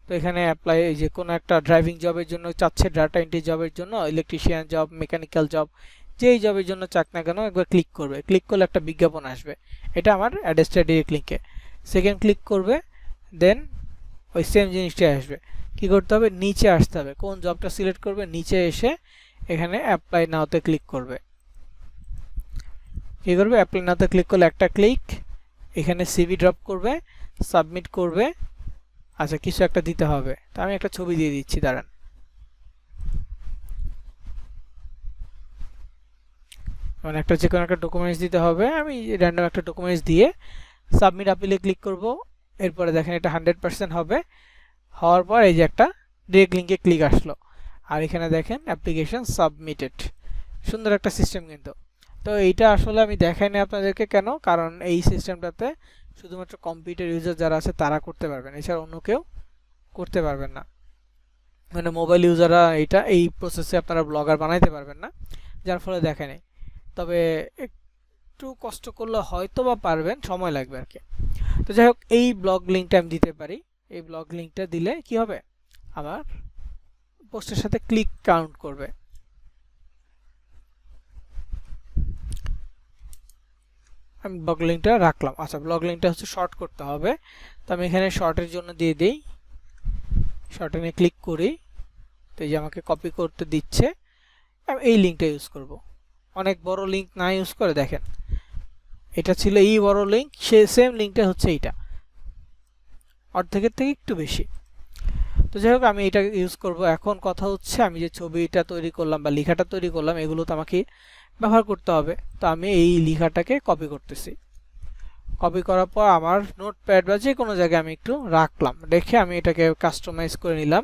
তো এখানে অ্যাপ্লাই, এই যে কোনো একটা ড্রাইভিং জবের জন্য চাচ্ছে, ডাটা এন্ট্রি জবের জন্য, ইলেকট্রিশিয়ান জব, মেকানিক্যাল জব, যেই জবের জন্য চাক না কেন একবার ক্লিক করবে। ক্লিক করলে একটা বিজ্ঞাপন আসবে, এটা আমার অ্যাড্রেসটা ডিরেক্ট লিঙ্কে। সেকেন্ড ক্লিক করবে, দেন ওই সেম জিনিসটাই আসবে। কি করতে হবে, নিচে আসতে হবে, কোন জবটা সিলেক্ট করবে, নিচে এসে এখানে অ্যাপ্লাই নাওতে ক্লিক করবে। কি করবে, অ্যাপ্লাই নাওতে ক্লিক করলে একটা ক্লিক, এখানে সিভি ড্রপ করবে, সাবমিট করবে। আচ্ছা, কিছু একটা দিতে হবে, তো আমি একটা ছবি দিয়ে দিচ্ছি, দাঁড়ান। মানে একটা যে কোনো একটা ডকুমেন্টস দিতে হবে, আমি র্যান্ডম একটা ডকুমেন্টস দিয়ে সাবমিট আপিলে ক্লিক করব। এরপরে দেখেন এটা 100% হবে। হওয়ার পর এই যে একটা ডিরেক্ট লিঙ্কে ক্লিক আসলো, আর এখানে দেখেন অ্যাপ্লিকেশন সাবমিটেড। সুন্দর একটা সিস্টেম কিন্তু। তো এইটা আসলে আমি দেখাই না আপনাদেরকে, কেন, কারণ এই সিস্টেমটাতে শুধুমাত্র কম্পিউটার ইউজার যারা আছে তারা করতে পারবেন, এছাড়া অন্য কেউ করতে পারবেন না। মানে মোবাইল ইউজাররা এই প্রসেসে আপনারা ব্লগার বানাইতে পারবেন না, যার ফলে দেখে নেই। তবে একটু কষ্ট করলে হয়তো বা পারবেন, সময় লাগবে আর কি। তো যাই হোক, এই ব্লগ লিঙ্কটা আমি দিতে পারি। এই ব্লগ লিঙ্কটা দিলে কি হবে, আমার পোস্টের সাথে ক্লিক কাউন্ট করবে। আমি ব্লগ লিঙ্কটা রাখলাম। আচ্ছা, ব্লগ লিঙ্কটা হচ্ছে শর্ট করতে হবে, তো আমি এখানে শর্টের জন্য দিয়ে দিই, শর্টে নিয়ে ক্লিক করি। তো এই যে আমাকে কপি করতে দিচ্ছে, আমি এই লিঙ্কটা ইউজ করব। অনেক বড় লিঙ্ক না ইউজ করে, দেখেন এটা ছিল এই বড় লিঙ্ক, সে সেম লিঙ্কটা হচ্ছে এইটা, অর্ধেকের থেকে একটু বেশি। তো যাই হোক, আমি এটা ইউজ করব। এখন কথা হচ্ছে, আমি যে ছবিটা তৈরি করলাম বা লেখাটা তৈরি করলাম, এগুলো তো আমাকে ব্যবহার করতে হবে। তো আমি এই লেখাটাকে কপি করতেছি। কপি করার পর আমার নোটপ্যাড বা যে কোনো জায়গায় আমি একটু রাখলাম, রেখে আমি এটাকে কাস্টমাইজ করে নিলাম।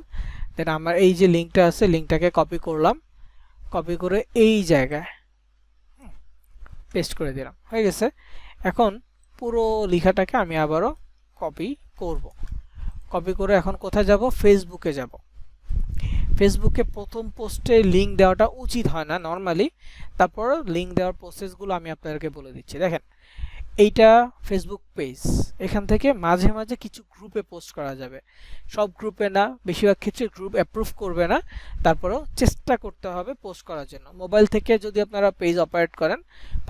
দেন আমার এই যে লিঙ্কটা আছে, লিঙ্কটাকে কপি করলাম, কপি করে এই জায়গায় পেস্ট করে দিলাম, হয়ে গেছে। এখন পুরো লেখাটাকে আমি আবারও কপি করব। কপি করে এখন কোথায় যাব, ফেসবুকে যাব। ফেসবুকে প্রথম পোস্টে লিঙ্ক দেওয়াটা উচিত হয় না নর্মালি, তারপর লিঙ্ক দেওয়ার প্রসেসগুলো আমি আপনাদেরকে বলে দিচ্ছি। দেখেন, এইটা ফেসবুক পেজ, এখান থেকে মাঝে মাঝে কিছু গ্রুপে পোস্ট করা যাবে, সব গ্রুপে না, বেশিরভাগ ক্ষেত্রে গ্রুপ অ্যাপ্রুভ করবে না, তারপরেও চেষ্টা করতে হবে পোস্ট করার জন্য। মোবাইল থেকে যদি আপনারা পেজ অপারেট করেন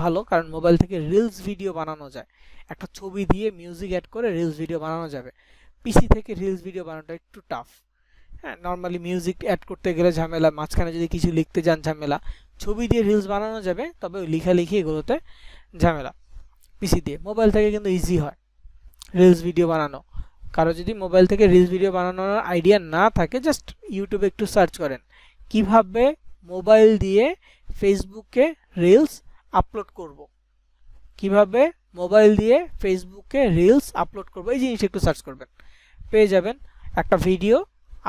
ভালো, কারণ মোবাইল থেকে রিলস ভিডিও বানানো যায়, একটা ছবি দিয়ে মিউজিক অ্যাড করে রিলস ভিডিও বানানো যাবে। পিসি থেকে রিলস ভিডিও বানানোটা একটু টাফ। হ্যাঁ, নর্মালি মিউজিক অ্যাড করতে গেলে ঝামেলা, মাঝখানে যদি কিছু লিখতে যান ঝামেলা। ছবি দিয়ে রিলস বানানো যাবে, তবে ওই লেখালেখি এগুলোতে ঝামেলা। পিসি দিয়ে, মোবাইল থেকে কিন্তু ইজি হয় রিলস ভিডিও বানানো। কারো যদি মোবাইল থেকে রিলস ভিডিও বানানোর আইডিয়া না থাকে, জাস্ট ইউটিউবে একটু সার্চ করেন কিভাবে মোবাইল দিয়ে ফেসবুকে রিলস আপলোড করব, কিভাবে মোবাইল দিয়ে ফেসবুকে রিলস আপলোড করব, এই জিনিসটা একটু সার্চ করবেন, পেয়ে যাবেন। একটা ভিডিও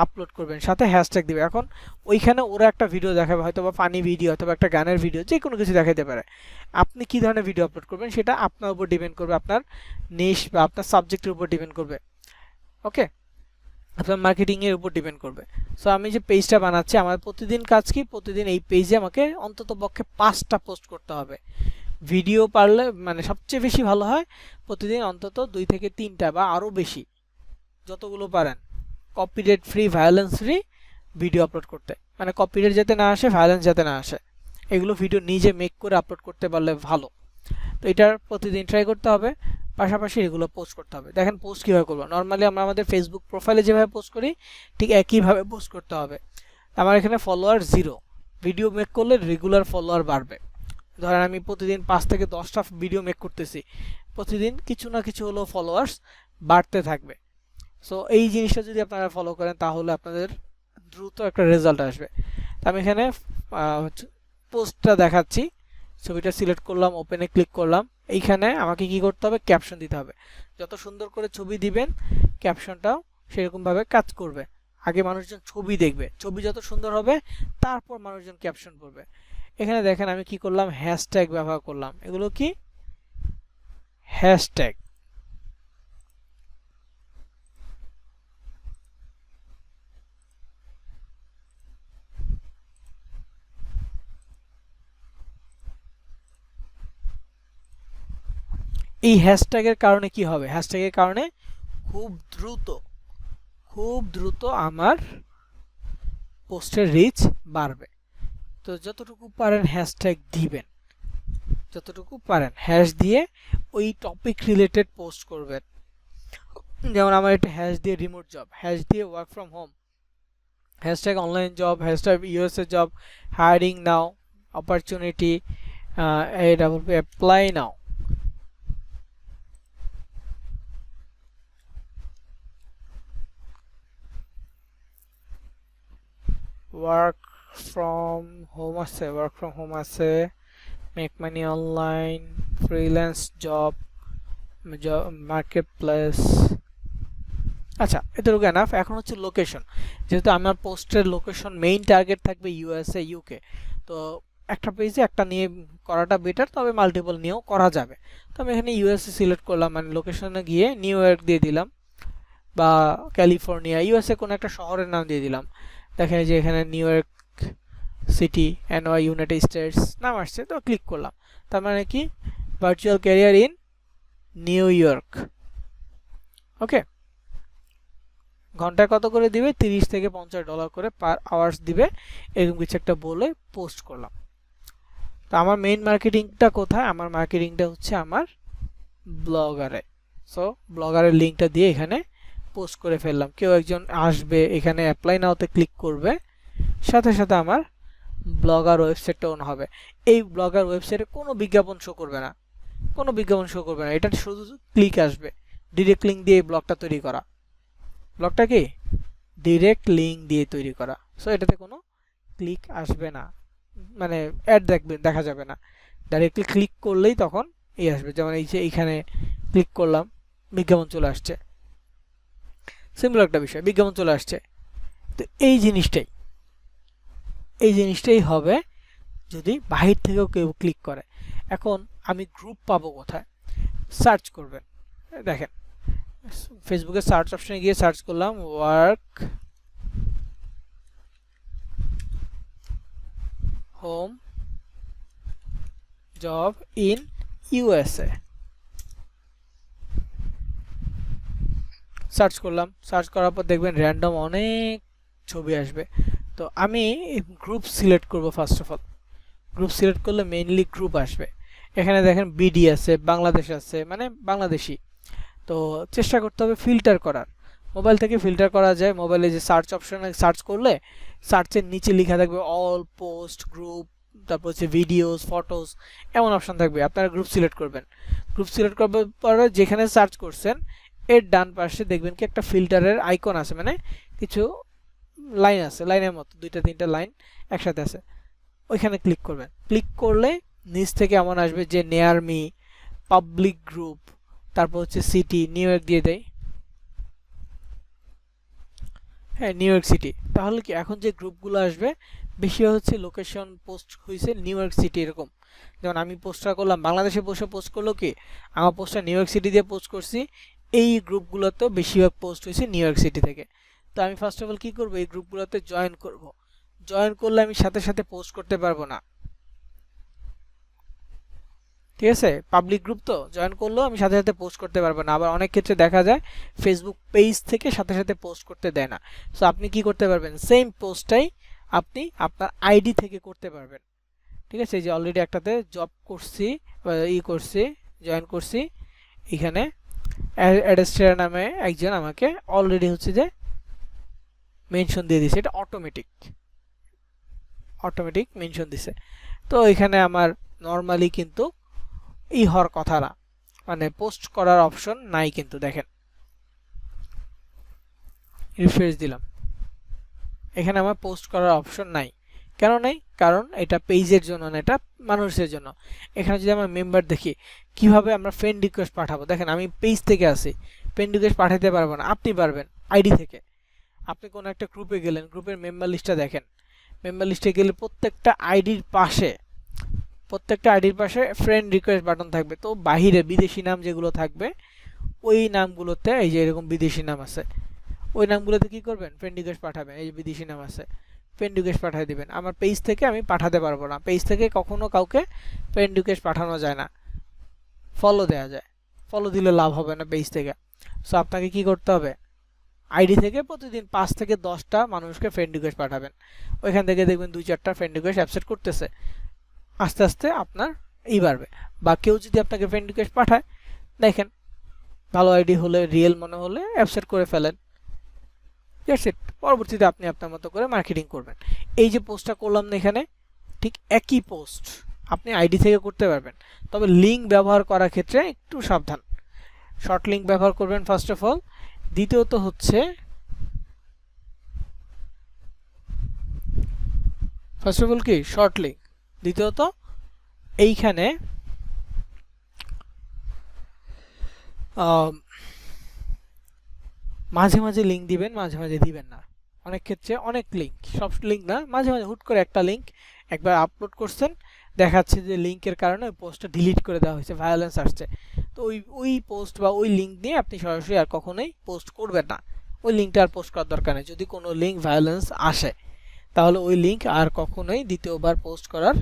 আপলোড করবেন, সাথে হ্যাশট্যাগ দিবে। এখন ওইখানে ওরা একটা ভিডিও দেখাবে, হয়তো বা ফানি ভিডিও, অথবা একটা গানের ভিডিও, যে কোনো কিছু দেখাতে পারে। আপনি কি ধরনের ভিডিও আপলোড করবেন সেটা আপনার উপর ডিপেন্ড করবে, আপনার নিশ বা আপনার সাবজেক্টের উপর ডিপেন্ড করবে। ওকে, আপনার মার্কেটিংয়ের উপর ডিপেন্ড করবে। সো আমি যে পেজটা বানাচ্ছি, আমার প্রতিদিন কাজ কি, প্রতিদিন এই পেজে আমাকে অন্তত পক্ষে 5টা পোস্ট করতে হবে। ভিডিও পারলে মানে সবচেয়ে বেশি ভালো হয় প্রতিদিন অন্তত 2 থেকে 3টা বা আরও বেশি, যতগুলো পারেন, copyright free, violence free video upload করতে। মানে কপিরাইট যাতে না আসে, ভায়োলেন্স যাতে না আসে, এগুলো ভিডিও নিজে মেক করে আপলোড করতে পারলে ভালো। তো এটার প্রতিদিন ট্রাই করতে হবে, পাশাপাশি এগুলো পোস্ট করতে হবে। দেখেন পোস্ট কীভাবে করবো, নর্মালি আমরা আমাদের ফেসবুক প্রোফাইলে যেভাবে পোস্ট করি ঠিক একইভাবে পোস্ট করতে হবে। আমার এখানে ফলোয়ার 0, ভিডিও মেক করলে রেগুলার ফলোয়ার বাড়বে। ধরেন আমি প্রতিদিন 5 থেকে 10টা ভিডিও মেক করতেছি, প্রতিদিন কিছু না কিছু হলেও ফলোয়ার্স বাড়তে থাকবে। সো এই জিনিসটা যদি আপনারা ফলো করেন তাহলে আপনাদের দ্রুত একটা রেজাল্ট আসবে। আমি এখানে পোস্টটা দেখাচ্ছি, ছবিটা সিলেক্ট করলাম, ওপেনে ক্লিক করলাম, এইখানে আমাকে কি করতে হবে, ক্যাপশন দিতে হবে। যত সুন্দর করে ছবি দিবেন ক্যাপশনটাও সেরকম ভাবে কাজ করবে। আগে মানুষজন ছবি দেখবে, ছবি যত সুন্দর হবে তারপর মানুষজন ক্যাপশন পড়বে। এখানে দেখেন আমি কি করলাম, হ্যাশট্যাগ ব্যবহার করলাম। এগুলো কি হ্যাশট্যাগ। এই হ্যাশট্যাগের কারণে কি হবে, হ্যাশট্যাগের কারণে খুব দ্রুত আমার পোস্টের রিচ বাড়বে। তো যতটুকু পারেন হ্যাশট্যাগ দিবেন, যতটুকু পারেন হ্যাশ দিয়ে ওই টপিক রিলেটেড পোস্ট করবেন। যেমন আমার একটা হ্যাশ দিয়ে রিমোট জব, হ্যাশ দিয়ে work from home, hashtag online job, hashtag USA job, hiring now, opportunity, apply now. Work from home আছে, ওয়ার্ক ফ্রম হোম আছে, make money online, freelance job, market place. আচ্ছা, এতটুকু enough. এখন হচ্ছে location. যেহেতু আমার পোস্টের লোকেশন মেইন টার্গেট থাকবে ইউএসএ ইউকে, তো একটা পেজে একটা নিয়ে করাটা বেটার, তবে মাল্টিপল নিয়েও করা যাবে। তো আমি এখানে ইউএসএ সিলেক্ট করলাম, মানে লোকেশনে গিয়ে নিউ ইয়র্ক দিয়ে দিলাম বা ক্যালিফোর্নিয়া, ইউএসএ কোনো একটা শহরের নাম দিয়ে দিলাম। দেখেন যে এখানে New York City NY United States নাম আসছে, তো ক্লিক করলাম। তার মানে কি, virtual career in New York. Okay, ঘন্টায় কত করে দিবে, $30 থেকে $50 করে পার আওয়ার্স দিবে, এরকম কিছু একটা বলে পোস্ট করলাম। তো আমার মেইন মার্কেটিংটা কোথায়, আমার মার্কেটিংটা হচ্ছে আমার ব্লগারে। সো ব্লগারের লিঙ্কটা দিয়ে এখানে পোস্ট করে ফেললাম। কেউ একজন আসবে, এখানে অ্যাপ্লাই নাওতে ক্লিক করবে, সাথে সাথে আমার ব্লগার ওয়েবসাইটটা অন হবে। এই ব্লগার ওয়েবসাইটে কোনো বিজ্ঞাপন শো করবে না, কোনো বিজ্ঞাপন শো করবে না, এটা শুধু ক্লিক আসবে। ডিরেক্ট লিঙ্ক দিয়ে এই ব্লগটা তৈরি করা, ব্লগটা কি ডিরেক্ট লিঙ্ক দিয়ে তৈরি করা। সো এটাতে কোনো ক্লিক আসবে না, মানে অ্যাড দেখা যাবে না। ডাইরেক্টলি ক্লিক করলেই তখন এই আসবে। যেমন এই যে এইখানে ক্লিক করলাম, বিজ্ঞাপন চলে আসছে। সিম্পল একটা বিষয়, বিজ্ঞাপন চলে আসছে। তো এই জিনিসটাই হবে যদি বাহির থেকেও কেউ ক্লিক করে। এখন আমি গ্রুপ পাবো কোথায়, সার্চ করবেন। দেখেন ফেসবুকের সার্চ অপশনে গিয়ে সার্চ করলাম work home job in USA, search করলাম। সার্চ করার পর দেখবেন র্যান্ডম অনেক ছবি আসবে। তো আমি গ্রুপ সিলেক্ট করব। First of all group select করলে মেইনলি গ্রুপ আসবে। এখানে দেখেন বিডি আছে, বাংলাদেশ আছে, মানে বাংলাদেশি। তো চেষ্টা করতে হবে ফিল্টার করার, মোবাইল থেকে ফিল্টার করা যায়। মোবাইলে যে সার্চ অপশনে সার্চ করলে সার্চের নিচে লেখা থাকবে অল, পোস্ট, গ্রুপ, তারপর হচ্ছে ভিডিওস, ফটোস, এমন অপশন থাকবে। আপনারা গ্রুপ সিলেক্ট করবেন। গ্রুপ সিলেক্ট করার পরে যেখানে সার্চ করছেন এর ডান পাশে দেখবেন কি একটা ফিল্টারের আইকন আছে, মানে কিছু লাইন আছে, লাইনের মতো 2-3টা লাইন একসাথে আছে। ওইখানে ক্লিক করবেন। ক্লিক করলে নিচ থেকে এমন আসবে যে নিয়ার মি, পাবলিক গ্রুপ, তারপর হচ্ছে সিটি, নিউ ইয়র্ক দিয়ে দেয়। হ্যাঁ, নিউ ইয়র্ক সিটি। তাহলে কি এখন যে গ্রুপগুলো আসবে বেশি হচ্ছে লোকেশন পোস্ট হয়েছে নিউ ইয়র্ক সিটি, এরকম। যেমন আমি পোস্টটা করলাম বাংলাদেশে বসে, পোস্ট করলো কি আমার পোস্টটা নিউ ইয়র্ক সিটি দিয়ে পোস্ট করছি, এই গ্রুপগুলোতেও বেশিরভাগ পোস্ট হয়েছে নিউ ইয়র্ক সিটি থেকে। তো আমি ফার্স্ট অফ অল কী করবো, এই গ্রুপগুলোতে জয়েন করব। জয়েন করলে আমি সাথে সাথে পোস্ট করতে পারবো না, ঠিক আছে। পাবলিক গ্রুপ তো জয়েন করলেও আমি সাথে সাথে পোস্ট করতে পারবো না। আবার অনেক ক্ষেত্রে দেখা যায় ফেসবুক পেজ থেকে সাথে সাথে পোস্ট করতে দেয় না। সো আপনি কি করতে পারবেন, সেম পোস্টটাই আপনি আপনার আইডি থেকে করতে পারবেন, ঠিক আছে। এই যে অলরেডি একটাতে জব করছি, করছি, জয়েন করছি। এখানে অ্যাডেস্টার নামে একজন আমাকে অলরেডি হচ্ছে যে মেনশন দিয়ে দিছে, এটা অটোমেটিক মেনশন দিছে। তো এখানে আমার নর্মালি কিন্তু এই হওয়ার কথা না, মানে পোস্ট করার অপশন নাই। কিন্তু দেখেন রিফ্রেশ দিলাম, এখানে আমার পোস্ট করার অপশন নাই। কেন নেই? কারণ এটা পেজের জন্য না, এটা মানুষের জন্য। এখানে যদি আমরা মেম্বার দেখি, কিভাবে আমরা ফ্রেন্ড রিকোয়েস্ট পাঠাবো, দেখেন আমি পেজ থেকে আসি, ফ্রেন্ড রিকোয়েস্ট পাঠাতে পারবো না, আপনি পারবেন আইডি থেকে। আপনি কোনো একটা গ্রুপে গেলেন, গ্রুপের মেম্বার লিস্টটা দেখেন, মেম্বার লিস্টে গেলে প্রত্যেকটা আইডির পাশে ফ্রেন্ড রিকোয়েস্ট বাটন থাকবে। তো বাহিরে বিদেশি নাম যেগুলো থাকবে ওই নামগুলোতে, এই যে এরকম বিদেশি নাম আছে, ওই নামগুলোতে কি করবেন, ফ্রেন্ড রিকোয়েস্ট পাঠাবেন। এই যে বিদেশি নাম আছে, ফ্রেন্ড রিকোয়েস্ট পাঠিয়ে দিবেন। আমার পেজ থেকে আমি পাঠাতে পারবো না, পেজ থেকে কখনো কাউকে ফ্রেন্ড রিকোয়েস্ট পাঠানো যায় না, ফলো দেওয়া যায়, ফলো দিলে লাভ হবে না পেজ থেকে। সো আপনাকে কি করতে হবে, আইডি থেকে প্রতিদিন 5 থেকে 10টা মানুষকে ফ্রেন্ড রিকোয়েস্ট পাঠাবেন। ওইখান থেকে দেখবেন 2-4টা ফ্রেন্ড রিকোয়েস্ট অ্যাকসেপ্ট করতেছে, আস্তে আস্তে আপনার বাড়বে। বা কেউ যদি আপনাকে ফ্রেন্ড রিকোয়েস্ট পাঠায়, দেখেন ভালো আইডি হলে, রিয়েল মনে হলে অ্যাকসেপ্ট করে ফেলেন। That's it. পরবর্তীতে আপনি আপনার মতো করে মার্কেটিং করবেন। এই যে পোস্টটা করলাম না এখানে, ঠিক একই পোস্ট আপনি আইডি থেকে করতে পারবেন, তবে লিঙ্ক ব্যবহার করার ক্ষেত্রে একটু সাবধান। শর্ট লিঙ্ক ব্যবহার করবেন ফার্স্ট অফ অল। দ্বিতীয়ত হচ্ছে কি শর্ট লিঙ্ক। দ্বিতীয়ত এইখানে মাঝে মাঝে লিঙ্ক দিবেন, মাঝে মাঝে দিবেন না। অনেক ক্ষেত্রে অনেক লিঙ্ক, সব লিঙ্ক না, মাঝে মাঝে হুট করে একটা লিঙ্ক একবার আপলোড করছেন, দেখাচ্ছে যে লিঙ্কের কারণে ওই পোস্টটা ডিলিট করে দেওয়া হয়েছে, ভায়োলেন্স আসছে। তো ওই পোস্ট বা ওই লিঙ্ক দিয়ে আপনি সরাসরি আর কখনোই পোস্ট করবেন না। ওই লিঙ্কটা আর পোস্ট করার দরকার নেই। যদি কোনো লিঙ্ক ভায়োলেন্স আসে তাহলে ওই লিঙ্ক আর কখনোই দ্বিতীয়বার পোস্ট করার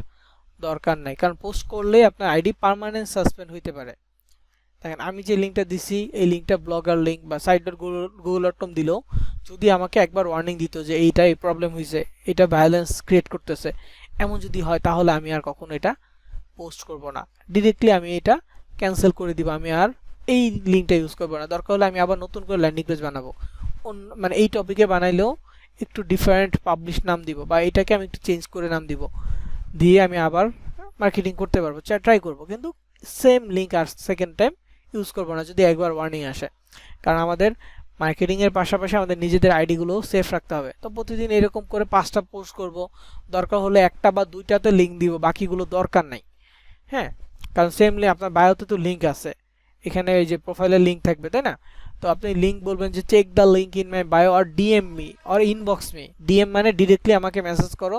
দরকার নাই, কারণ পোস্ট করলে আপনার আইডি পার্মানেন্ট সাসপেন্ড হইতে পারে। দেখেন আমি যে লিঙ্কটা দিছি, এই লিঙ্কটা ব্লগার লিঙ্ক বা site.google.com দিলেও যদি আমাকে একবার ওয়ার্নিং দিত যে এইটা এই প্রবলেম হয়েছে, এটা ভায়োলেন্স ক্রিয়েট করতেছে, এমন যদি হয় তাহলে আমি আর কখনো এটা পোস্ট করব না, ডিরেক্টলি আমি এটা ক্যান্সেল করে দিব। আমি আর এই লিঙ্কটা ইউজ করব না। দরকার হলে আমি আবার নতুন করে ল্যান্ডিং পেজ বানাবো, মানে এই টপিকে বানাইলেও একটু ডিফারেন্ট পাবলিশ নাম দিব, বা এটাকে আমি একটু চেঞ্জ করে নাম দিব, দিয়ে আমি আবার মার্কেটিং করতে পারবো, ট্রাই করব। কিন্তু সেম লিঙ্ক আর সেকেন্ড টাইম ইউজ করবো না যদি একবার ওয়ার্নিং আসে। কারণ আমাদের মার্কেটিংয়ের পাশাপাশি আমাদের নিজেদের আইডিগুলো সেফ রাখতে হবে। তো প্রতিদিন এরকম করে 5টা পোস্ট করব, দরকার হলে 1টা বা 2টাতে লিঙ্ক দিব, বাকিগুলো দরকার নাই। হ্যাঁ, কারণ সেমলি আপনার বায়োতে তো লিঙ্ক আছে, এখানে এই যে প্রোফাইলের লিঙ্ক থাকবে, তাই না? তো আপনি লিঙ্ক বলবেন যে check the link in my bio আর DM me or inbox me. DM মানে ডিরেক্টলি আমাকে মেসেজ করো,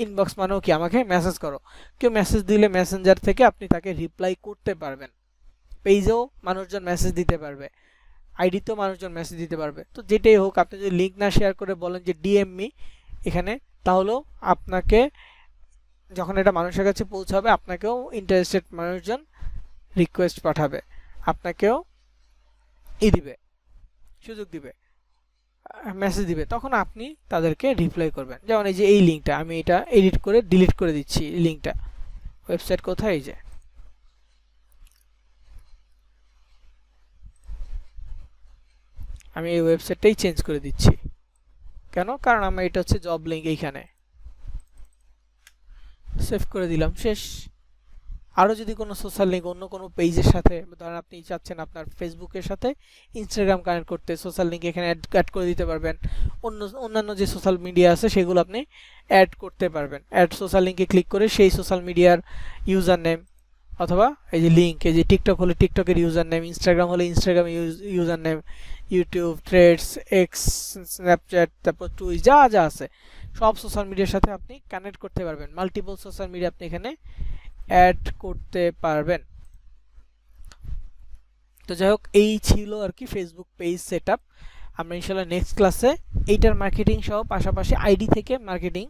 ইনবক্স মানেও কি আমাকে মেসেজ করো। কেউ মেসেজ দিলে মেসেঞ্জার থেকে আপনি তাকে রিপ্লাই করতে পারবেন। পেজেও মানুষজন মেসেজ দিতে পারবে, আইডিতেও মানুষজন মেসেজ দিতে পারবে। তো যেটাই হোক, আপনি যদি লিঙ্ক না শেয়ার করে বলেন যে ডিএম মি এখানে, তাহলেও আপনাকে যখন এটা মানুষের কাছে পৌঁছাবে, আপনাকেও ইন্টারেস্টেড মানুষজন রিকোয়েস্ট পাঠাবে, আপনাকেও দিবে, সুযোগ দিবে, মেসেজ দিবে, তখন আপনি তাদেরকে রিপ্লাই করবেন। যেমন এই যে এই লিঙ্কটা আমি এটা এডিট করে ডিলিট করে দিচ্ছি। লিঙ্কটা ওয়েবসাইট কোথায়, এই যে আমি এই ওয়েবসাইটটাই চেঞ্জ করে দিচ্ছি। কেন? কারণ আমার এটা হচ্ছে জব লিঙ্ক, এইখানে সেভ করে দিলাম, শেষ। আরও যদি কোনো সোশ্যাল লিঙ্ক অন্য কোনো পেজের সাথে, ধরেন আপনি চাচ্ছেন আপনার ফেসবুকের সাথে ইনস্টাগ্রাম কানেক্ট করতে, সোশ্যাল লিঙ্ক এখানে অ্যাড করে দিতে পারবেন। অন্যান্য যে সোশ্যাল মিডিয়া আছে সেগুলো আপনি অ্যাড করতে পারবেন। অ্যাড সোশ্যাল লিঙ্কে ক্লিক করে সেই সোশ্যাল মিডিয়ার ইউজার নেম, অথবা এই যে লিঙ্ক, এই যে টিকটক হলে টিকটকের ইউজার নেম, ইনস্টাগ্রাম হলে Instagram user name, YouTube, threads, x, Snapchat, তারপর টুইট, যা যা আছে সব সোশ্যাল মিডিয়ার সাথে আপনি কানেক্ট করতে পারবেন। মাল্টিপল সোশ্যাল মিডিয়া আপনি এখানে অ্যাড করতে পারবেন। তো যাই হোক, এই ছিল আর কি ফেসবুক পেজ সেটআপ। আমরা ইনশাআল্লাহ নেক্সট ক্লাসে এইটার মার্কেটিং সহ পাশাপাশি আইডি থেকে মার্কেটিং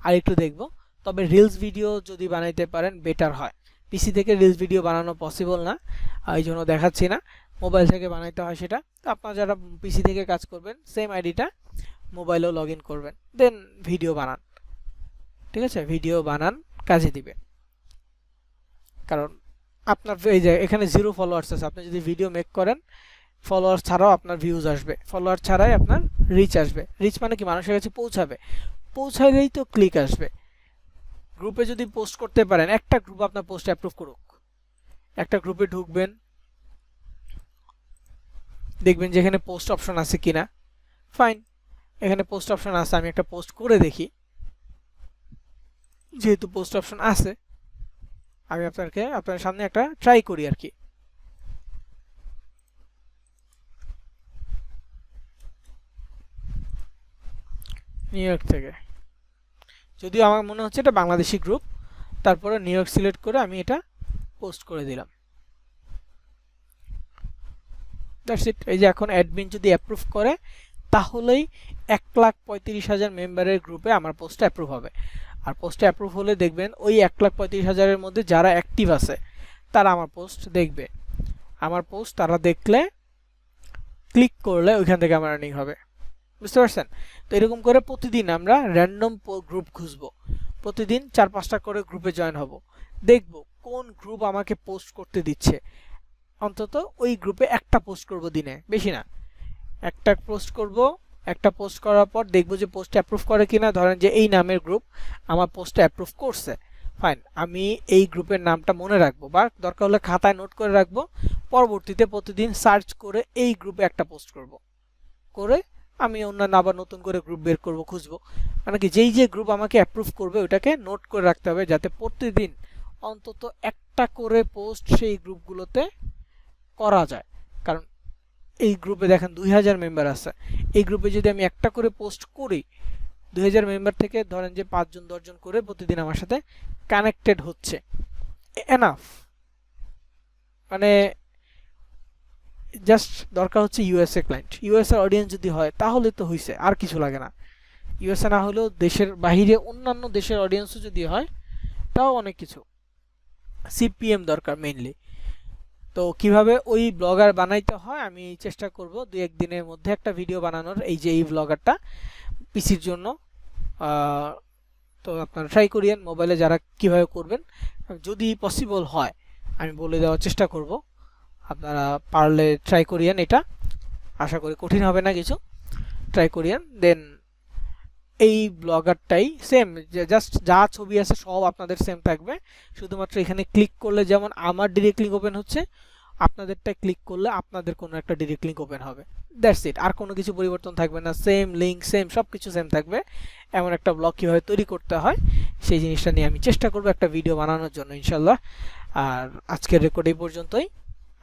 আরেকটু দেখব। তবে রিলস ভিডিও যদি বানাইতে পারেন বেটার হয়। পিসি থেকে রিলস ভিডিও বানানো পসিবল না, এই জন্য দেখাচ্ছি না। মোবাইল থেকে বানাইতে হয় সেটা। তো আপনারা যারা পিসি থেকে কাজ করবেন, সেম আইডিটা মোবাইলেও লগ ইন করবেন, দেন ভিডিও বানান। ঠিক আছে, ভিডিও বানান, কাজে দিবে। কারণ আপনার এই যে এখানে 0 ফলোয়ার্স আছে, আপনি যদি ভিডিও মেক করেন, ফলোয়ার্স ছাড়াও আপনার ভিউজ আসবে, ফলোয়ার ছাড়াই আপনার রিচ আসবে। রিচ মানে কি, মানুষের কাছে পৌঁছাবে, পৌঁছাইলেই তো ক্লিক আসবে। গ্রুপে যদি পোস্ট করতে পারেন, একটা গ্রুপ আপনার পোস্ট অ্যাপ্রুভ করুক, একটা গ্রুপে ঢুকবেন, দেখবেন যে এখানে পোস্ট অপশন আছে কিনা। ফাইন, এখানে পোস্ট অপশন আছে, আমি একটা পোস্ট করে দেখি। যেহেতু পোস্ট অপশন আছে আমি আপনার সামনে একটা ট্রাই করি আর কি। নিউ ইয়র্ক থেকে, যদিও আমার মনে হচ্ছে এটা বাংলাদেশি গ্রুপ, তারপরে নিউ ইয়র্ক সিলেক্ট করে আমি এটা পোস্ট করে দিলাম। That's it. এই যে এখন অ্যাডমিন যদি অ্যাপ্রুভ করে তাহলেই 1,35,000 মেম্বারের গ্রুপে আমার পোস্টটা অ্যাপ্রুভ হবে। আর পোস্টে অ্যাপ্রুভ হলে দেখবেন ওই 1,35,000-এর মধ্যে যারা অ্যাক্টিভ আছে তারা আমার পোস্ট দেখবে। আমার পোস্ট তারা দেখলে ক্লিক করলে ওইখান থেকে আমার আর্নিং হবে। বুঝতে পারছেন? তো এরকম করে প্রতিদিন আমরা র্যান্ডম গ্রুপ খুঁজবো, প্রতিদিন 4-5টা করে গ্রুপে জয়েন হব, দেখব কোন গ্রুপ আমাকে পোস্ট করতে দিচ্ছে। অন্তত ওই গ্রুপে একটা পোস্ট করব দিনে, বেশি না, একটা পোস্ট করব। একটা পোস্ট করার পর দেখব যে পোস্ট অ্যাপ্রুভ করে কিনা। ধরেন যে এই নামের গ্রুপ আমার পোস্টটা অ্যাপ্রুভ করছে, ফাইন, আমি এই গ্রুপের নামটা মনে রাখবো বা দরকার হলে খাতায় নোট করে রাখবো। পরবর্তীতে প্রতিদিন সার্চ করে এই গ্রুপে একটা পোস্ট করব, করে আমি অন্যান্য আবার নতুন করে গ্রুপ বের করব, খুঁজবো। মানে কি, যেই যে গ্রুপ আমাকে অ্যাপ্রুভ করবে ওটাকে নোট করে রাখতে হবে, যাতে প্রতিদিন অন্তত একটা করে পোস্ট সেই গ্রুপগুলোতে করা যায়। কারণ এই গ্রুপে দেখেন 2000 মেম্বার আছে, এই গ্রুপে যদি আমি একটা করে পোস্ট করি, 2000 মেম্বার থেকে ধরেন যে 5 জন 10 জন করে প্রতিদিন আমার সাথে কানেক্টেড হচ্ছে, এনাফ। মানে জাস্ট দরকার হচ্ছে ইউএসএ ক্লায়েন্ট, ইউএসএ অডিয়েন্স যদি হয় তাহলে তো হইছে, আর কিছু লাগে না। ইউএসএ না হলেও দেশের বাহিরে অন্যান্য দেশের অডিয়েন্সও যদি হয় তাও অনেক কিছু। সিপিএম দরকার মেইনলি। তো কিভাবে ওই ব্লগার বানাইতে হয় আমি চেষ্টা করব 2-1 দিনের মধ্যে একটা ভিডিও বানানোর, এই যে এই ব্লগারটা পিসির জন্য। তো আপনারা ট্রাই করিয়েন মোবাইলে যারা কিভাবে করবেন, যদি পসিবল হয় আমি বলে দেওয়ার চেষ্টা করব। আপনারা পারলে ট্রাই করিয়েন, এটা আশা করি কঠিন হবে না কিছু, ট্রাই করিয়েন। দেন এই ব্লগারটাই সেম, জাস্ট যা ছবি আছে সব আপনাদের সেম থাকবে, শুধুমাত্র এখানে ক্লিক করলে যেমন আমার ডিরেক্ট লিঙ্ক ওপেন হচ্ছে, আপনাদেরটা ক্লিক করলে আপনাদের কোনো একটা ডিরেক্ট লিঙ্ক ওপেন হবে। দ্যাটস ইট, আর কোনো কিছু পরিবর্তন থাকবে না, সেম লিঙ্ক সেম সব কিছু সেম থাকবে। এমন একটা ব্লগ কীভাবে তৈরি করতে হয় সেই জিনিসটা নিয়ে আমি চেষ্টা করব একটা ভিডিও বানানোর জন্য ইনশাল্লাহ। আর আজকের রেকর্ড এই পর্যন্তই।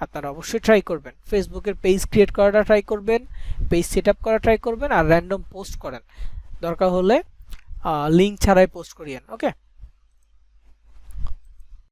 আপনারা অবশ্যই ট্রাই করবেন, ফেসবুকের পেজ ক্রিয়েট করাটা ট্রাই করবেন, পেজ সেট আপ করা ট্রাই করবেন, আর র্যান্ডম পোস্ট করেন, দরকার হলে লিঙ্ক ছাড়াই পোস্ট করিয়েন। ওকে।